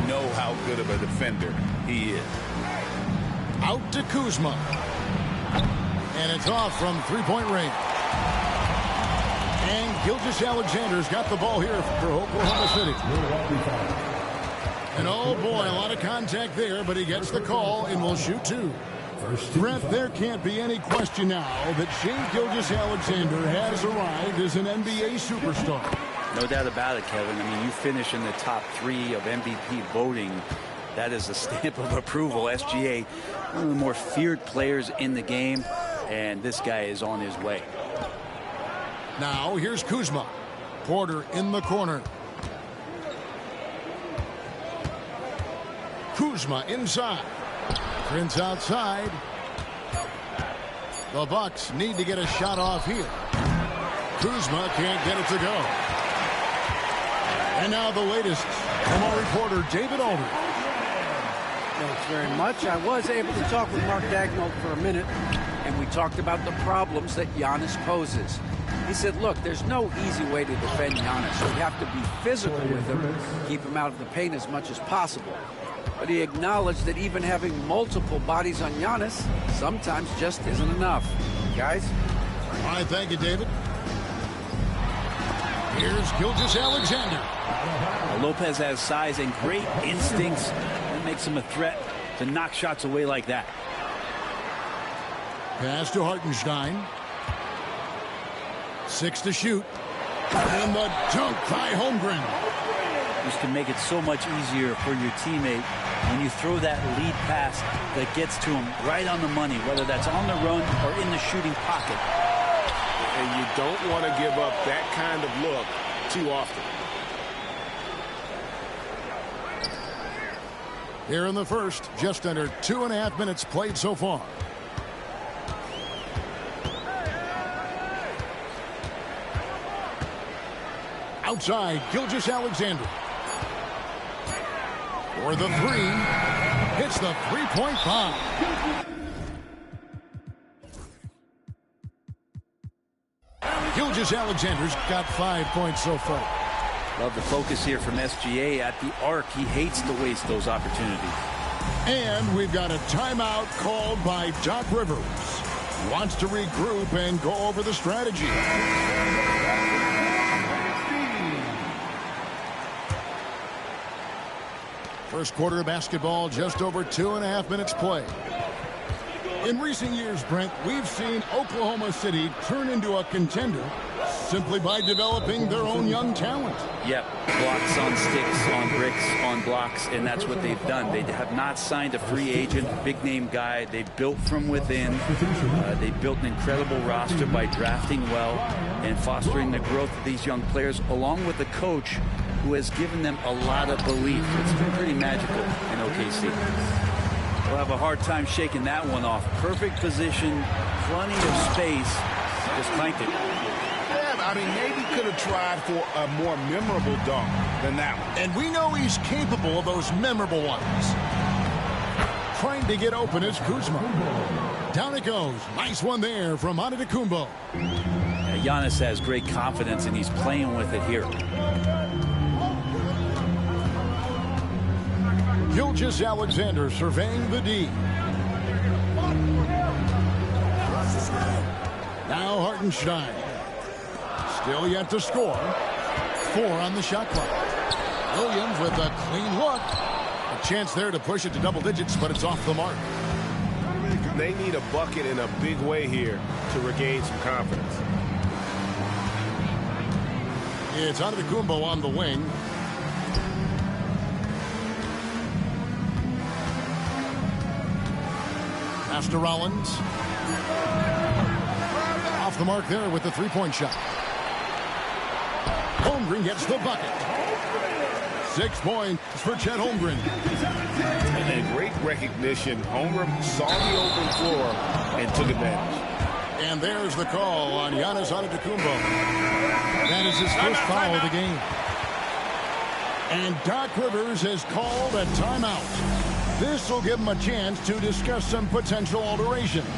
[SPEAKER 8] know how good of a defender he is.
[SPEAKER 7] Out to Kuzma. And it's off from three-point range. And Gilgeous-Alexander's got the ball here for Oklahoma City. And oh boy, a lot of contact there, but he gets the call and will shoot two. Brent, there can't be any question now that Shai Gilgeous-Alexander has arrived as an NBA superstar.
[SPEAKER 2] No doubt about it, Kevin. I mean, you finish in the top 3 of MVP voting. That is a stamp of approval. SGA, one of the more feared players in the game, and this guy is on his way.
[SPEAKER 7] Now here's Kuzma. Porter in the corner. Kuzma inside. Prince outside. The Bucks need to get a shot off here. Kuzma can't get it to go. And now the latest from our reporter, David Aldridge.
[SPEAKER 9] Thanks very much. I was able to talk with Mark Daigneault for a minute, and we talked about the problems that Giannis poses. He said, look, there's no easy way to defend Giannis. You have to be physical with him, keep him out of the paint as much as possible. But he acknowledged that even having multiple bodies on Giannis sometimes just isn't enough. Guys?
[SPEAKER 7] All right, thank you, David. Here's Gilgeous-Alexander.
[SPEAKER 2] Lopez has size and great instincts. That makes him a threat to knock shots away like that.
[SPEAKER 7] Pass to Hartenstein. 6 to shoot. And the dunk by Holmgren.
[SPEAKER 2] Used to make it so much easier for your teammate when you throw that lead pass that gets to him right on the money, whether that's on the run or in the shooting pocket.
[SPEAKER 8] And you don't want to give up that kind of look too often.
[SPEAKER 7] Here in the first, just under 2.5 minutes played so far. Outside, Gilgeous-Alexander. For the three. Hits the three-point bomb. Gilgeous-Alexander's got 5 points so far.
[SPEAKER 2] Love the focus here from SGA at the arc. He hates to waste those opportunities.
[SPEAKER 7] And we've got a timeout called by Doc Rivers. Wants to regroup and go over the strategy. First quarter of basketball, just over 2.5 minutes played. In recent years, Brent, we've seen Oklahoma City turn into a contender simply by developing their own young talent.
[SPEAKER 2] Yep, blocks on sticks, on bricks, on blocks, and that's what they've done. They have not signed a free agent, big-name guy. They built from within. They built an incredible roster by drafting well and fostering the growth of these young players, along with the coach who has given them a lot of belief. It's been pretty magical in OKC. We'll have a hard time shaking that one off. Perfect position, plenty of space. Just clanked it.
[SPEAKER 8] Yeah, I mean, maybe could have tried for a more memorable dunk than that one.
[SPEAKER 7] And we know he's capable of those memorable ones. Trying to get open is Kuzma. Down it goes. Nice one there from Antetokounmpo.
[SPEAKER 2] Yeah, Giannis has great confidence, and he's playing with it here.
[SPEAKER 7] Gilgeous-Alexander surveying the D. Now Hartenstein. Still yet to score. 4 on the shot clock. Williams with a clean look. A chance there to push it to double digits, but it's off the mark.
[SPEAKER 3] They need a bucket in a big way here to regain some confidence.
[SPEAKER 7] It's Antetokounmpo on the wing. Pass to Rollins. Off the mark there with the three-point shot. Holmgren gets the bucket. 6 points for Chet Holmgren.
[SPEAKER 8] And a great recognition. Holmgren saw the open floor and took advantage.
[SPEAKER 7] And there's the call on Giannis Antetokounmpo. That is his first foul of the game. And Doc Rivers has called a timeout. This will give him a chance to discuss some potential alterations.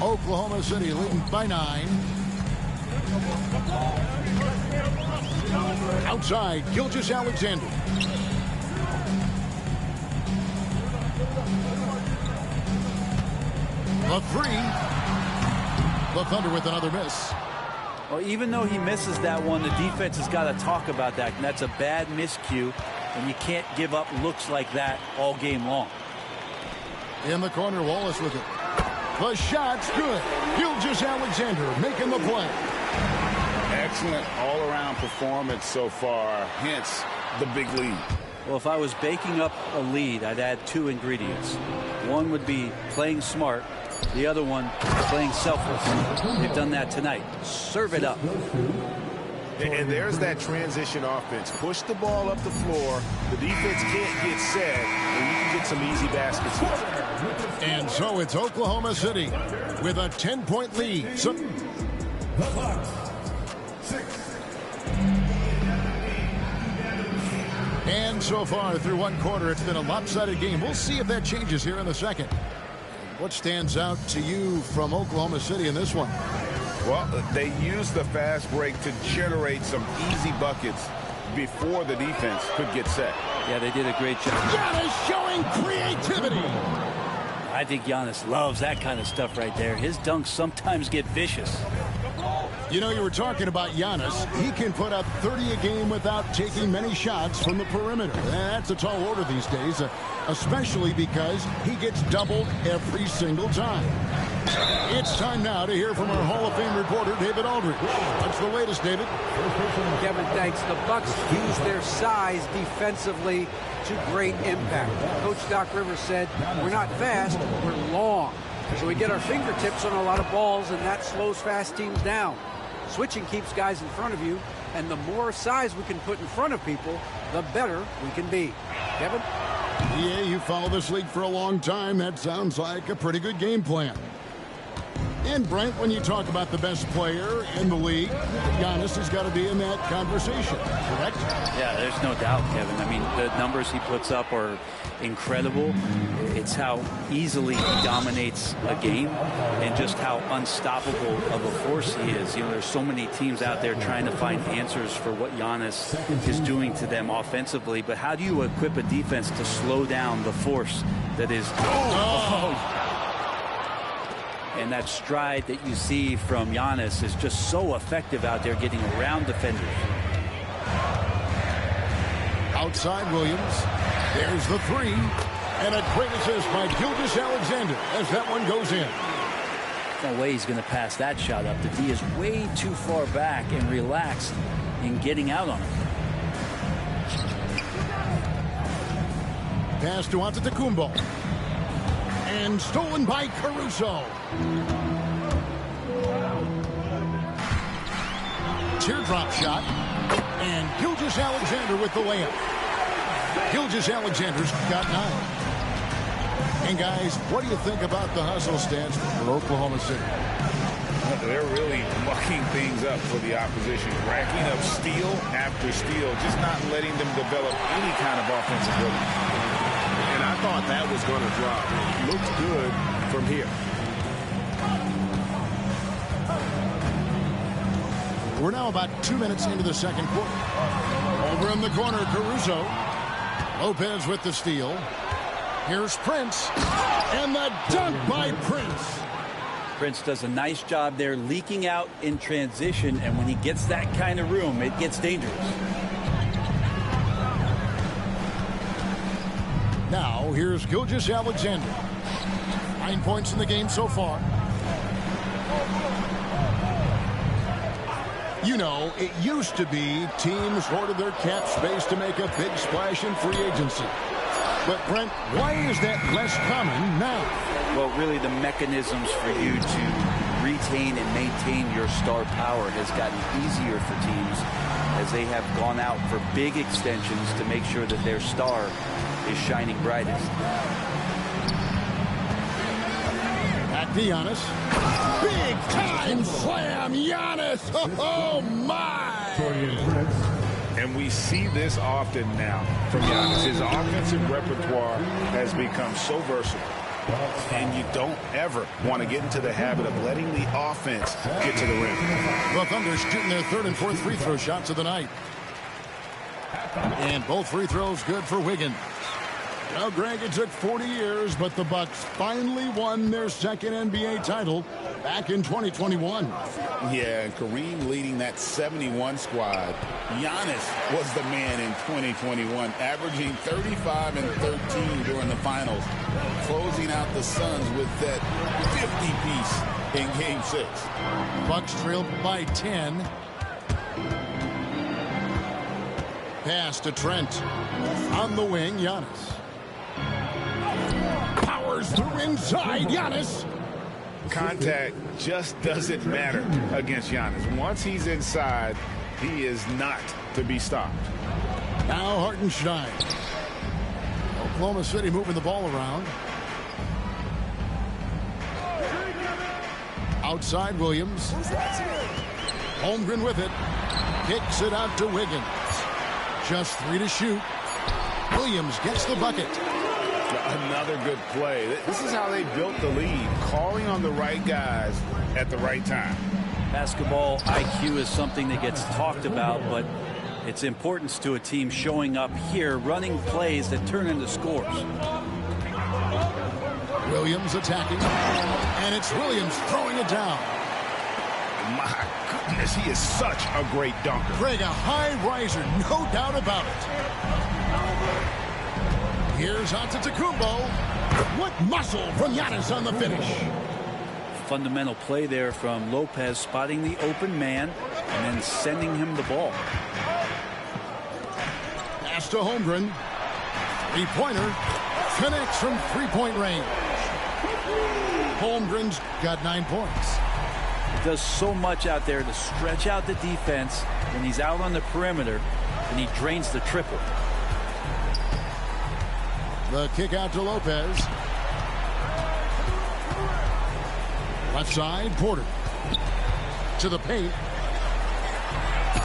[SPEAKER 7] Oklahoma City leading by 9. Outside, Gilgeous-Alexander. The 3. The Thunder with another miss.
[SPEAKER 2] Well, even though he misses that one, the defense has got to talk about that. And that's a bad miscue, and you can't give up looks like that all game long.
[SPEAKER 7] In the corner, Wallace with it. The shot's good. Gilgeous-Alexander making the play.
[SPEAKER 8] Excellent all-around performance so far, hence the big lead.
[SPEAKER 2] Well, if I was baking up a lead, I'd add 2 ingredients. One would be playing smart. The other one, playing selfless. They've done that tonight. Serve it up.
[SPEAKER 3] And there's that transition offense. Push the ball up the floor. The defense can't get set, and you can get some easy baskets.
[SPEAKER 7] And so it's Oklahoma City with a 10-point lead. And so far through one quarter, it's been a lopsided game. We'll see if that changes here in the second. What stands out to you from Oklahoma City in this one?
[SPEAKER 8] Well, they used the fast break to generate some easy buckets before the defense could get set.
[SPEAKER 2] Yeah, they did a great job.
[SPEAKER 7] Giannis showing creativity.
[SPEAKER 2] I think Giannis loves that kind of stuff right there. His dunks sometimes get vicious.
[SPEAKER 7] You know, you were talking about Giannis. He can put up 30 a game without taking many shots from the perimeter. That's a tall order these days, especially because he gets doubled every single time. It's time now to hear from our Hall of Fame reporter, David Aldridge. What's the latest, David?
[SPEAKER 9] Kevin, thanks. The Bucks use their size defensively to great impact. Coach Doc Rivers said, we're not fast, we're long. So we get our fingertips on a lot of balls, and that slows fast teams down. Switching keeps guys in front of you, and the more size we can put in front of people, the better we can be. Kevin?
[SPEAKER 7] Yeah, you follow this league for a long time. That sounds like a pretty good game plan. And Brent, when you talk about the best player in the league, Giannis has got to be in that conversation, correct?
[SPEAKER 2] Yeah, there's no doubt, Kevin. I mean, the numbers he puts up are incredible. It's how easily he dominates a game and just how unstoppable of a force he is. You know, there's so many teams out there trying to find answers for what Giannis is doing to them offensively, but how do you equip a defense to slow down the force that is... And that stride that you see from Giannis is just so effective out there getting around defenders.
[SPEAKER 7] Outside Williams. There's the 3. And a great assist by Gilgeous-Alexander as that one goes in.
[SPEAKER 2] No way he's going to pass that shot up. The D is way too far back and relaxed in getting out on it.
[SPEAKER 7] pass to Antetokounmpo. And stolen by Caruso. Teardrop shot. And Gilgeous-Alexander with the layup. Gilgeous-Alexander's got 9. And guys, what do you think about the hustle stats for Oklahoma City?
[SPEAKER 8] They're really mucking things up for the opposition, racking up steal after steal, just not letting them develop any kind of offensive rhythm.
[SPEAKER 10] And I thought that was going to drop. Looked good from here.
[SPEAKER 7] We're now about 2 minutes into the second quarter. Over in the corner, Caruso. Lopez with the steal. Here's Prince. And the dunk by Prince.
[SPEAKER 2] Prince does a nice job there leaking out in transition, and when he gets that kind of room, it gets dangerous.
[SPEAKER 7] Now, here's Gilgeous-Alexander. 9 points in the game so far. You know, it used to be teams hoarded their cap space to make a big splash in free agency. But, Brent, why is that less common now?
[SPEAKER 2] Well, really, the mechanisms for you to retain and maintain your star power has gotten easier for teams as they have gone out for big extensions to make sure that their star is shining brightest.
[SPEAKER 7] Back to Giannis. Big time slam, Giannis! Oh, my!
[SPEAKER 8] And we see this often now from Giannis. His offensive repertoire has become so versatile. And you don't ever want to get into the habit of letting the offense get to the rim.
[SPEAKER 7] The Thunder shooting their 3rd and 4th free throw shots of the night. And both free throws good for Wiggins. Well, Greg, it took 40 years, but the Bucks finally won their 2nd NBA title back in 2021.
[SPEAKER 8] Yeah, and Kareem leading that 71 squad. Giannis was the man in 2021, averaging 35 and 13 during the finals, closing out the Suns with that 50-piece in Game 6.
[SPEAKER 7] Bucks trailed by 10. Pass to Trent. On the wing, Giannis. Powers through inside, Giannis.
[SPEAKER 8] Contact just doesn't matter against Giannis. Once he's inside, he is not to be stopped.
[SPEAKER 7] Now Hartenstein. Oklahoma City moving the ball around. Outside Williams. Holmgren with it. Kicks it out to Wiggins. Just 3 to shoot. Williams gets the bucket.
[SPEAKER 8] Another good play. This is how they built the lead, calling on the right guys at the right time.
[SPEAKER 2] Basketball IQ is something that gets talked about, but its importance to a team showing up here, running plays that turn into scores.
[SPEAKER 7] Williams attacking, and it's Williams throwing it down.
[SPEAKER 8] My goodness, he is such a great dunker.
[SPEAKER 7] Greg, a high riser, no doubt about it. Here's Antetokounmpo. What muscle from Giannis on the finish.
[SPEAKER 2] Fundamental play there from Lopez, spotting the open man and then sending him the ball.
[SPEAKER 7] Pass to Holmgren. 3-pointer. Connects from 3-point range. Holmgren's got 9 points.
[SPEAKER 2] He does so much out there to stretch out the defense when he's out on the perimeter, and he drains the triple.
[SPEAKER 7] The kick out to Lopez. Left side, Porter. To the paint.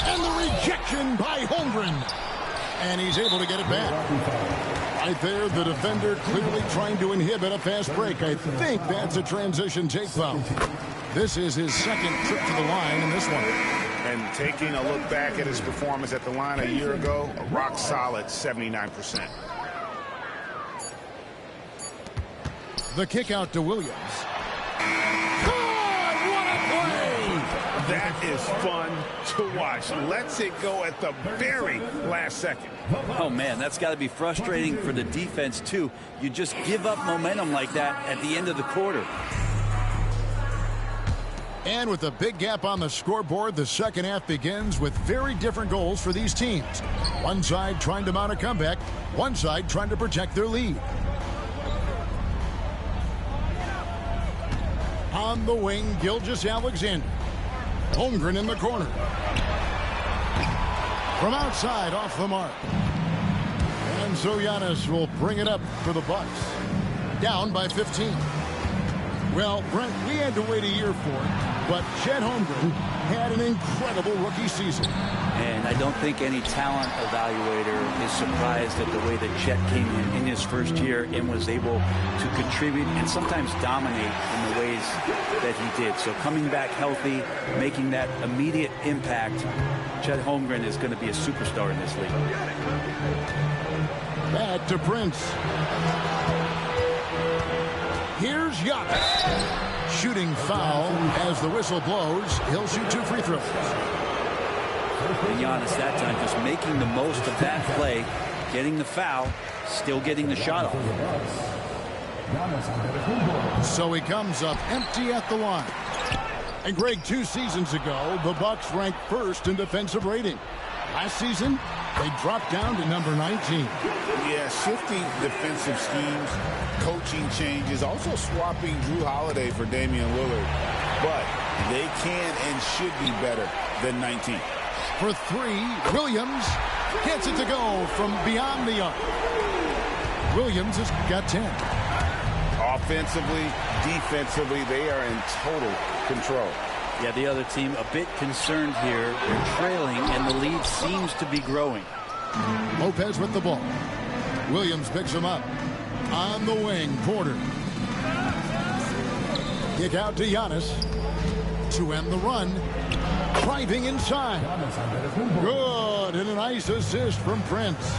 [SPEAKER 7] And the rejection by Holmgren. And he's able to get it back. Right there, the defender clearly trying to inhibit a fast break. I think that's a transition take foul. This is his 2nd trip to the line in this one.
[SPEAKER 8] And taking a look back at his performance at the line a year ago, a rock solid 79%.
[SPEAKER 7] The kick out to Williams. God, what a play!
[SPEAKER 8] That is fun to watch. Lets it go at the very last second.
[SPEAKER 2] Oh, man, that's got to be frustrating for the defense, too. You just give up momentum like that at the end of the quarter.
[SPEAKER 7] And with a big gap on the scoreboard, the second half begins with very different goals for these teams. One side trying to mount a comeback, one side trying to protect their lead. On the wing, Gilgeous-Alexander. Holmgren in the corner. From outside, off the mark. And so Giannis will bring it up for the Bucks. Down by 15. Well, Brent, we had to wait a year for it, but Chet Holmgren had an incredible rookie season.
[SPEAKER 2] And I don't think any talent evaluator is surprised at the way that Chet came in his first year and was able to contribute and sometimes dominate in the ways that he did. So coming back healthy, making that immediate impact, Chet Holmgren is going to be a superstar in this league.
[SPEAKER 7] Back to Prince. Here's Giannis. Shooting foul as the whistle blows. He'll shoot 2 free throws.
[SPEAKER 2] And Giannis that time just making the most of that play, getting the foul, still getting the shot off.
[SPEAKER 7] So he comes up empty at the line. And Greg, 2 seasons ago, the Bucks ranked first in defensive rating. Last season, they dropped down to number 19.
[SPEAKER 8] Yeah, shifting defensive schemes, coaching changes, also swapping Drew Holiday for Damian Lillard. But they can and should be better than 19.
[SPEAKER 7] For 3, Williams gets it to go from beyond the arc. Williams has got 10.
[SPEAKER 8] Offensively, defensively, they are in total control.
[SPEAKER 2] Yeah, the other team a bit concerned here. They're trailing, and the lead seems to be growing.
[SPEAKER 7] Lopez with the ball. Williams picks him up. On the wing, Porter. Kick out to Giannis. To end the run. Driving inside. Good, and a nice assist from Prince.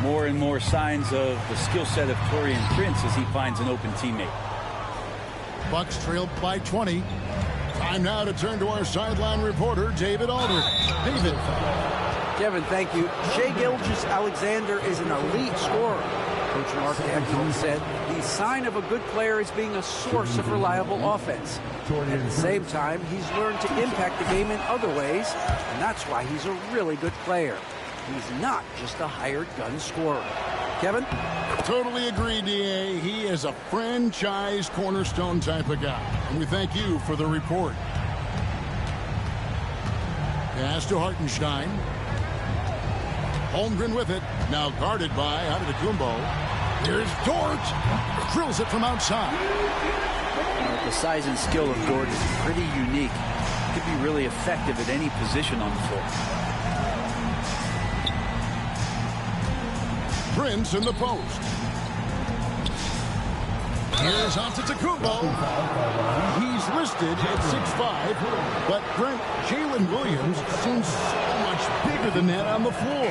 [SPEAKER 2] More and more signs of the skill set of Taurean Prince as he finds an open teammate.
[SPEAKER 7] Bucks trailed by 20. Time now to turn to our sideline reporter, David Aldridge. David.
[SPEAKER 9] Kevin, thank you. Shai Gilgeous-Alexander is an elite scorer. Coach Mark Daigneault said the sign of a good player is being a source of reliable offense. At the same time, he's learned to impact the game in other ways, and that's why he's a really good player. He's not just a hired gun scorer. Kevin?
[SPEAKER 7] Totally agree, D.A. He is a franchise cornerstone type of guy. And we thank you for the report. Pass to Hartenstein. Holmgren with it. Now guarded by Antetokounmpo. Here's Dort. Drills it from outside.
[SPEAKER 2] The size and skill of Dort is pretty unique. Could be really effective at any position on the floor.
[SPEAKER 7] Prince in the post. Here's Antetokounmpo. He's listed at 6'5", but Brent, Jalen Williams seems so much bigger than that on the floor.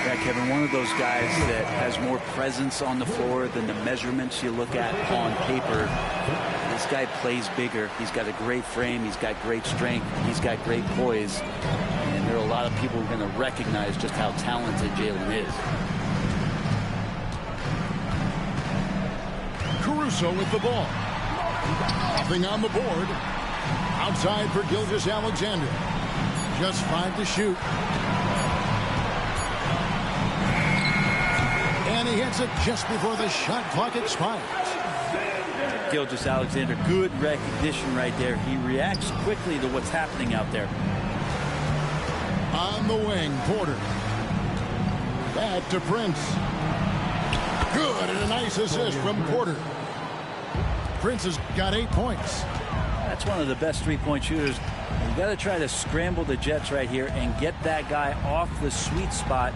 [SPEAKER 2] Yeah, Kevin, one of those guys that has more presence on the floor than the measurements you look at on paper. This guy plays bigger. He's got a great frame. He's got great strength. He's got great poise. And there are a lot of people who are going to recognize just how talented Jalen is.
[SPEAKER 7] Caruso with the ball. Nothing on the board. Outside for Gilgeous-Alexander. Just 5 to shoot. And he hits it just before the shot clock expires.
[SPEAKER 2] Gilgeous-Alexander, good recognition right there. He reacts quickly to what's happening out there.
[SPEAKER 7] On the wing, Porter. Back to Prince. Good, and a nice assist from Porter. Prince has got 8 points.
[SPEAKER 2] That's one of the best three-point shooters. You got to try to scramble the Jets right here and get that guy off the sweet spot.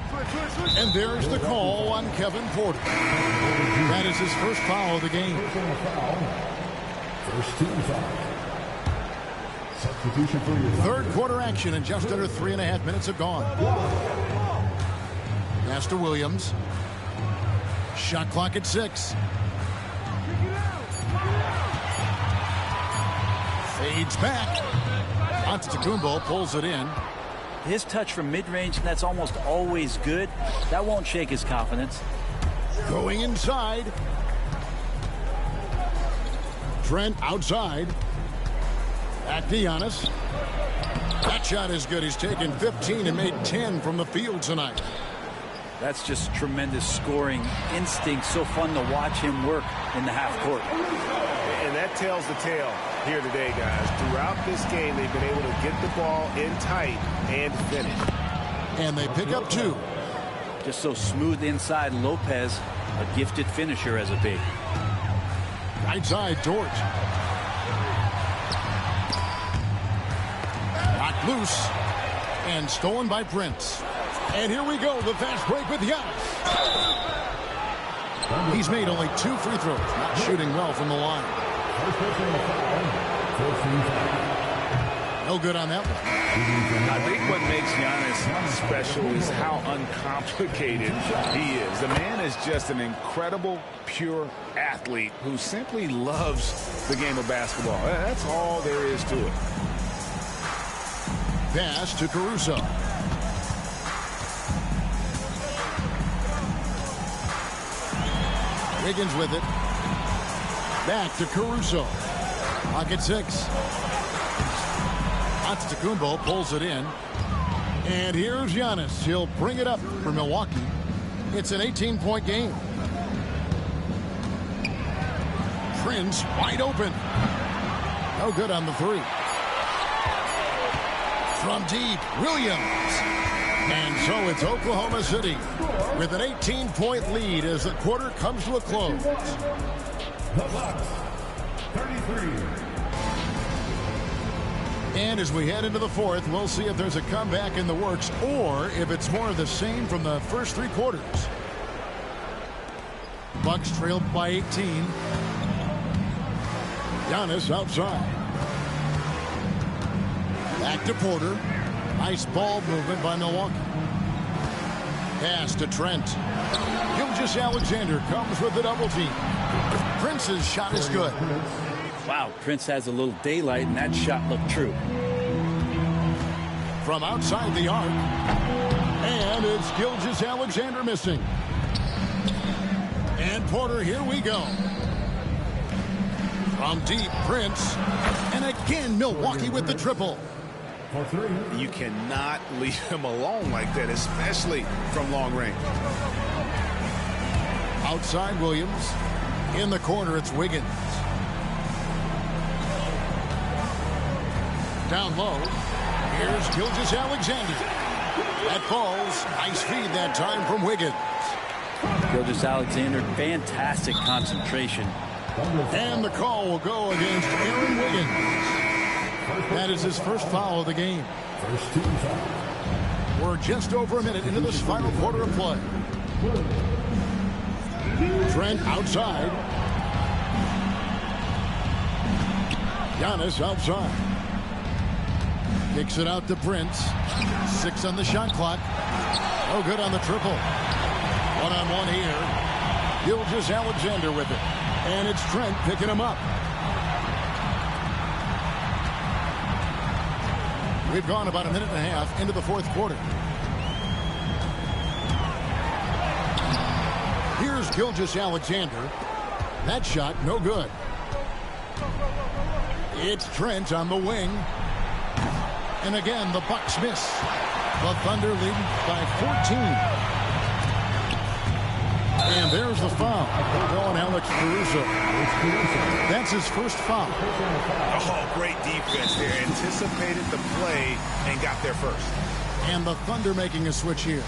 [SPEAKER 7] And there's the call on Kevin Porter. That is his first foul of the game.
[SPEAKER 5] First team foul. Substitution for your
[SPEAKER 7] third quarter action, and just under 3.5 minutes have gone. Pass to Williams. Shot clock at 6. Fades back. Antetokounmpo pulls it in.
[SPEAKER 2] His touch from mid-range, and that's almost always good. That won't shake his confidence.
[SPEAKER 7] Going inside. Trent outside. Back to Giannis. That shot is good. He's taken 15 and made 10 from the field tonight.
[SPEAKER 2] That's just tremendous scoring instinct. So fun to watch him work in the half court.
[SPEAKER 10] And that tells the tale here today, guys. Throughout this game, they've been able to get the ball in tight and finish.
[SPEAKER 7] And they pick up 2.
[SPEAKER 2] Just so smooth inside. Lopez, a gifted finisher as a big.
[SPEAKER 7] Right side, Dort. Knocked loose. And stolen by Prince. And here we go, the fast break with Giannis. He's made only 2 free throws, not shooting well from the line. No good on that one.
[SPEAKER 8] I think what makes Giannis special is how uncomplicated he is. The man is just an incredible, pure athlete who simply loves the game of basketball. That's all there is to it.
[SPEAKER 7] Pass to Caruso. Wiggins with it. Back to Caruso. Pocket 6. Antetokounmpo pulls it in. And here's Giannis. He'll bring it up for Milwaukee. It's an 18-point game. Prince wide open. No good on the 3. From deep, Williams. And so it's Oklahoma City with an 18-point lead as the quarter comes to a close.
[SPEAKER 5] The Bucks, 33.
[SPEAKER 7] And as we head into the fourth, we'll see if there's a comeback in the works or if it's more of the same from the first 3 quarters. Bucks trailed by 18. Giannis outside. Back to Porter. Nice ball movement by Milwaukee. Pass to Trent. Gilgeous-Alexander comes with the double team. Prince's shot is good.
[SPEAKER 2] Wow, Prince has a little daylight, and that shot looked true.
[SPEAKER 7] From outside the arc. And it's Gilgeous-Alexander missing. And Porter, here we go. From deep, Prince. And again, Milwaukee with the triple.
[SPEAKER 8] You cannot leave him alone like that, especially from long range.
[SPEAKER 7] Outside Williams. In the corner, it's Wiggins. Down low. Here's Gilgeous-Alexander. That falls. Nice feed that time from Wiggins.
[SPEAKER 2] Gilgeous-Alexander, fantastic concentration.
[SPEAKER 7] And the call will go against Aaron Wiggins. That is his first foul of the game. We're just over a minute into this final quarter of play. Trent outside. Giannis outside. Kicks it out to Prince. 6 on the shot clock. No good on the triple. One-on-one here. Gilgeous-Alexander with it. And it's Trent picking him up. We've gone about a minute and a half into the fourth quarter. Here's Gilgeous-Alexander. That shot, no good. It's Trent on the wing. And again, the Bucks miss. The Thunder lead by 14. And there's the foul. Going Alex Caruso. That's his first foul.
[SPEAKER 8] Oh, great defense there. Anticipated the play and got there first.
[SPEAKER 7] And the Thunder making a switch here.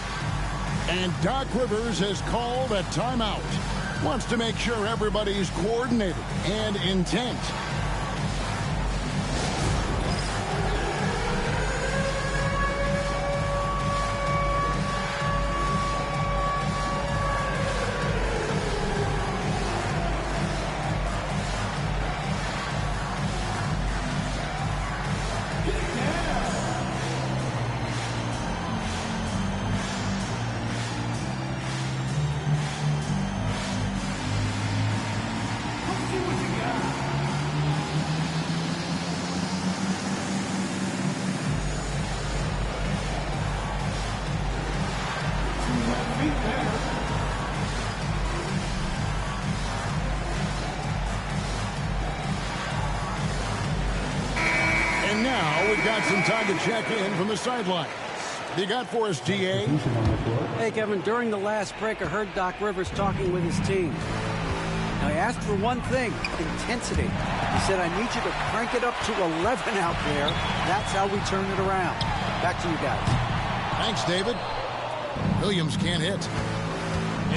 [SPEAKER 7] And Doc Rivers has called a timeout. Wants to make sure everybody's coordinated and intent. Well, we've got some time to check in from the sidelines. You got for us, DA?
[SPEAKER 9] Hey, Kevin, during the last break, I heard Doc Rivers talking with his team. Now, he asked for one thing, intensity. He said, I need you to crank it up to 11 out there. That's how we turn it around. Back to you guys.
[SPEAKER 7] Thanks, David. Williams can't hit.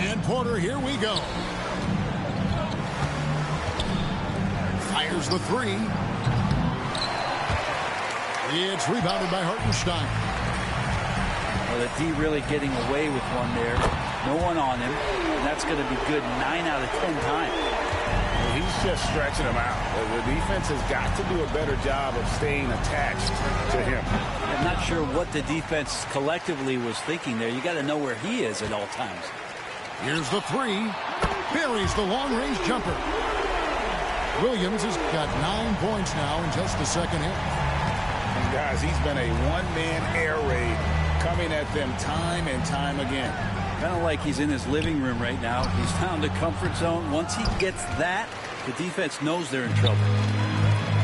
[SPEAKER 7] And Porter, here we go. Fires the three. It's rebounded by Hartenstein.
[SPEAKER 2] Well, the D really getting away with one there. No one on him. And that's going to be good 9 out of 10 times.
[SPEAKER 10] Well, he's just stretching him out. The defense has got to do a better job of staying attached to him.
[SPEAKER 2] I'm not sure what the defense collectively was thinking there. You got to know where he is at all times.
[SPEAKER 7] Here's the three. Buries the long-range jumper. Williams has got 9 points now in just the second half.
[SPEAKER 8] And guys, he's been a one-man air raid coming at them time and time again.
[SPEAKER 2] Kind of like he's in his living room right now. He's found a comfort zone. Once he gets that, the defense knows they're in trouble.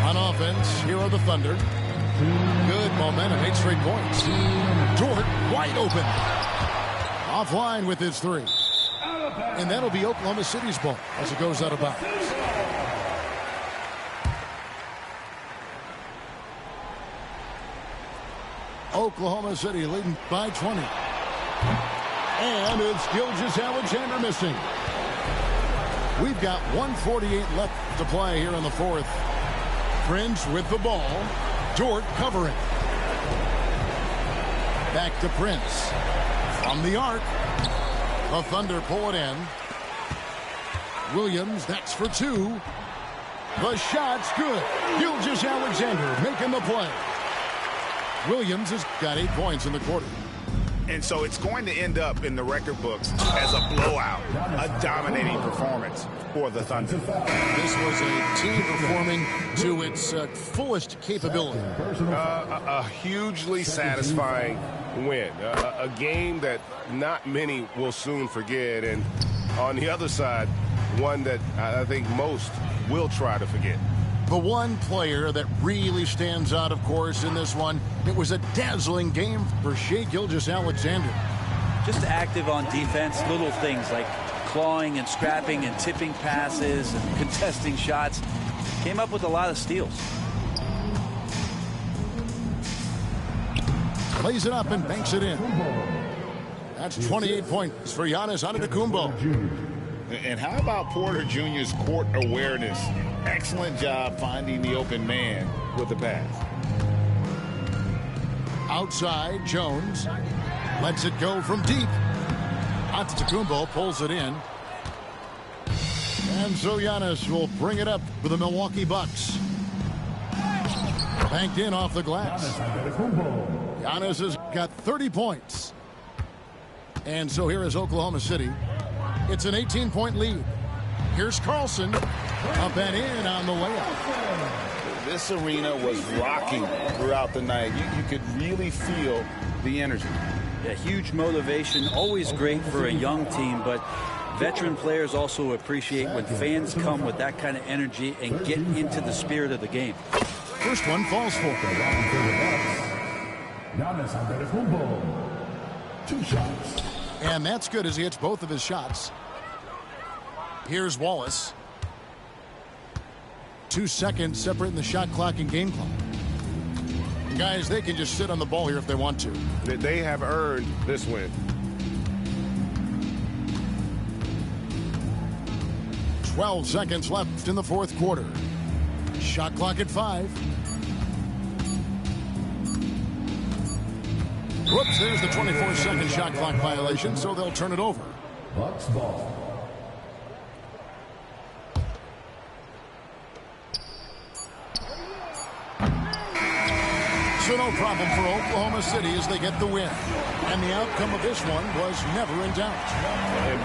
[SPEAKER 7] On offense, here are the Thunder. Good momentum, 8 straight points. Dort wide open. Offline with his three. And that'll be Oklahoma City's ball as it goes out of bounds. Oklahoma City leading by 20. And it's Gilgeous-Alexander missing. We've got 1:48 left to play here in the fourth. Prince with the ball. Dort covering. Back to Prince. From the arc. The Thunder pull it in. Williams, that's for 2. The shot's good. Gilgeous-Alexander making the play. Williams has got 8 points in the quarter.
[SPEAKER 8] And so it's going to end up in the record books as a blowout, a dominating performance for the Thunder.
[SPEAKER 7] This was a team performing to its fullest capability.
[SPEAKER 10] A hugely satisfying win. A game that not many will soon forget. And on the other side, one that I think most will try to forget.
[SPEAKER 7] The one player that really stands out, of course, in this one, it was a dazzling game for Shai Gilgeous-Alexander.
[SPEAKER 2] Just active on defense, little things like clawing and scrapping and tipping passes and contesting shots. Came up with a lot of steals.
[SPEAKER 7] Plays it up and banks it in. That's 28 points for Giannis Antetokounmpo.
[SPEAKER 8] And how about Porter Jr.'s court awareness? Excellent job finding the open man with the pass.
[SPEAKER 7] Outside, Jones lets it go from deep. Antetokounmpo pulls it in. And so Giannis will bring it up for the Milwaukee Bucks. Banked in off the glass. Giannis has got 30 points. And so here is Oklahoma City. It's an 18-point lead. Here's Carlson. Up and in on the layup.
[SPEAKER 8] This arena was rocking throughout the night. You could really feel the energy.
[SPEAKER 2] Yeah, huge motivation. Always great for a young team, but veteran players also appreciate when fans come with that kind of energy and get into the spirit of the game.
[SPEAKER 7] First one falls for
[SPEAKER 5] Giannis Antetokounmpo. 2 shots.
[SPEAKER 7] And that's good as he hits both of his shots. Here's Wallace. 2 seconds separating the shot clock and game clock. Guys, they can just sit on the ball here if they want to.
[SPEAKER 10] They have earned this win.
[SPEAKER 7] 12 seconds left in the fourth quarter. Shot clock at 5. Whoops, there's the 24-second shot clock violation, so they'll turn it over.
[SPEAKER 5] Bucks ball.
[SPEAKER 7] So no problem for Oklahoma City as they get the win. And the outcome of this one was never in doubt.
[SPEAKER 10] And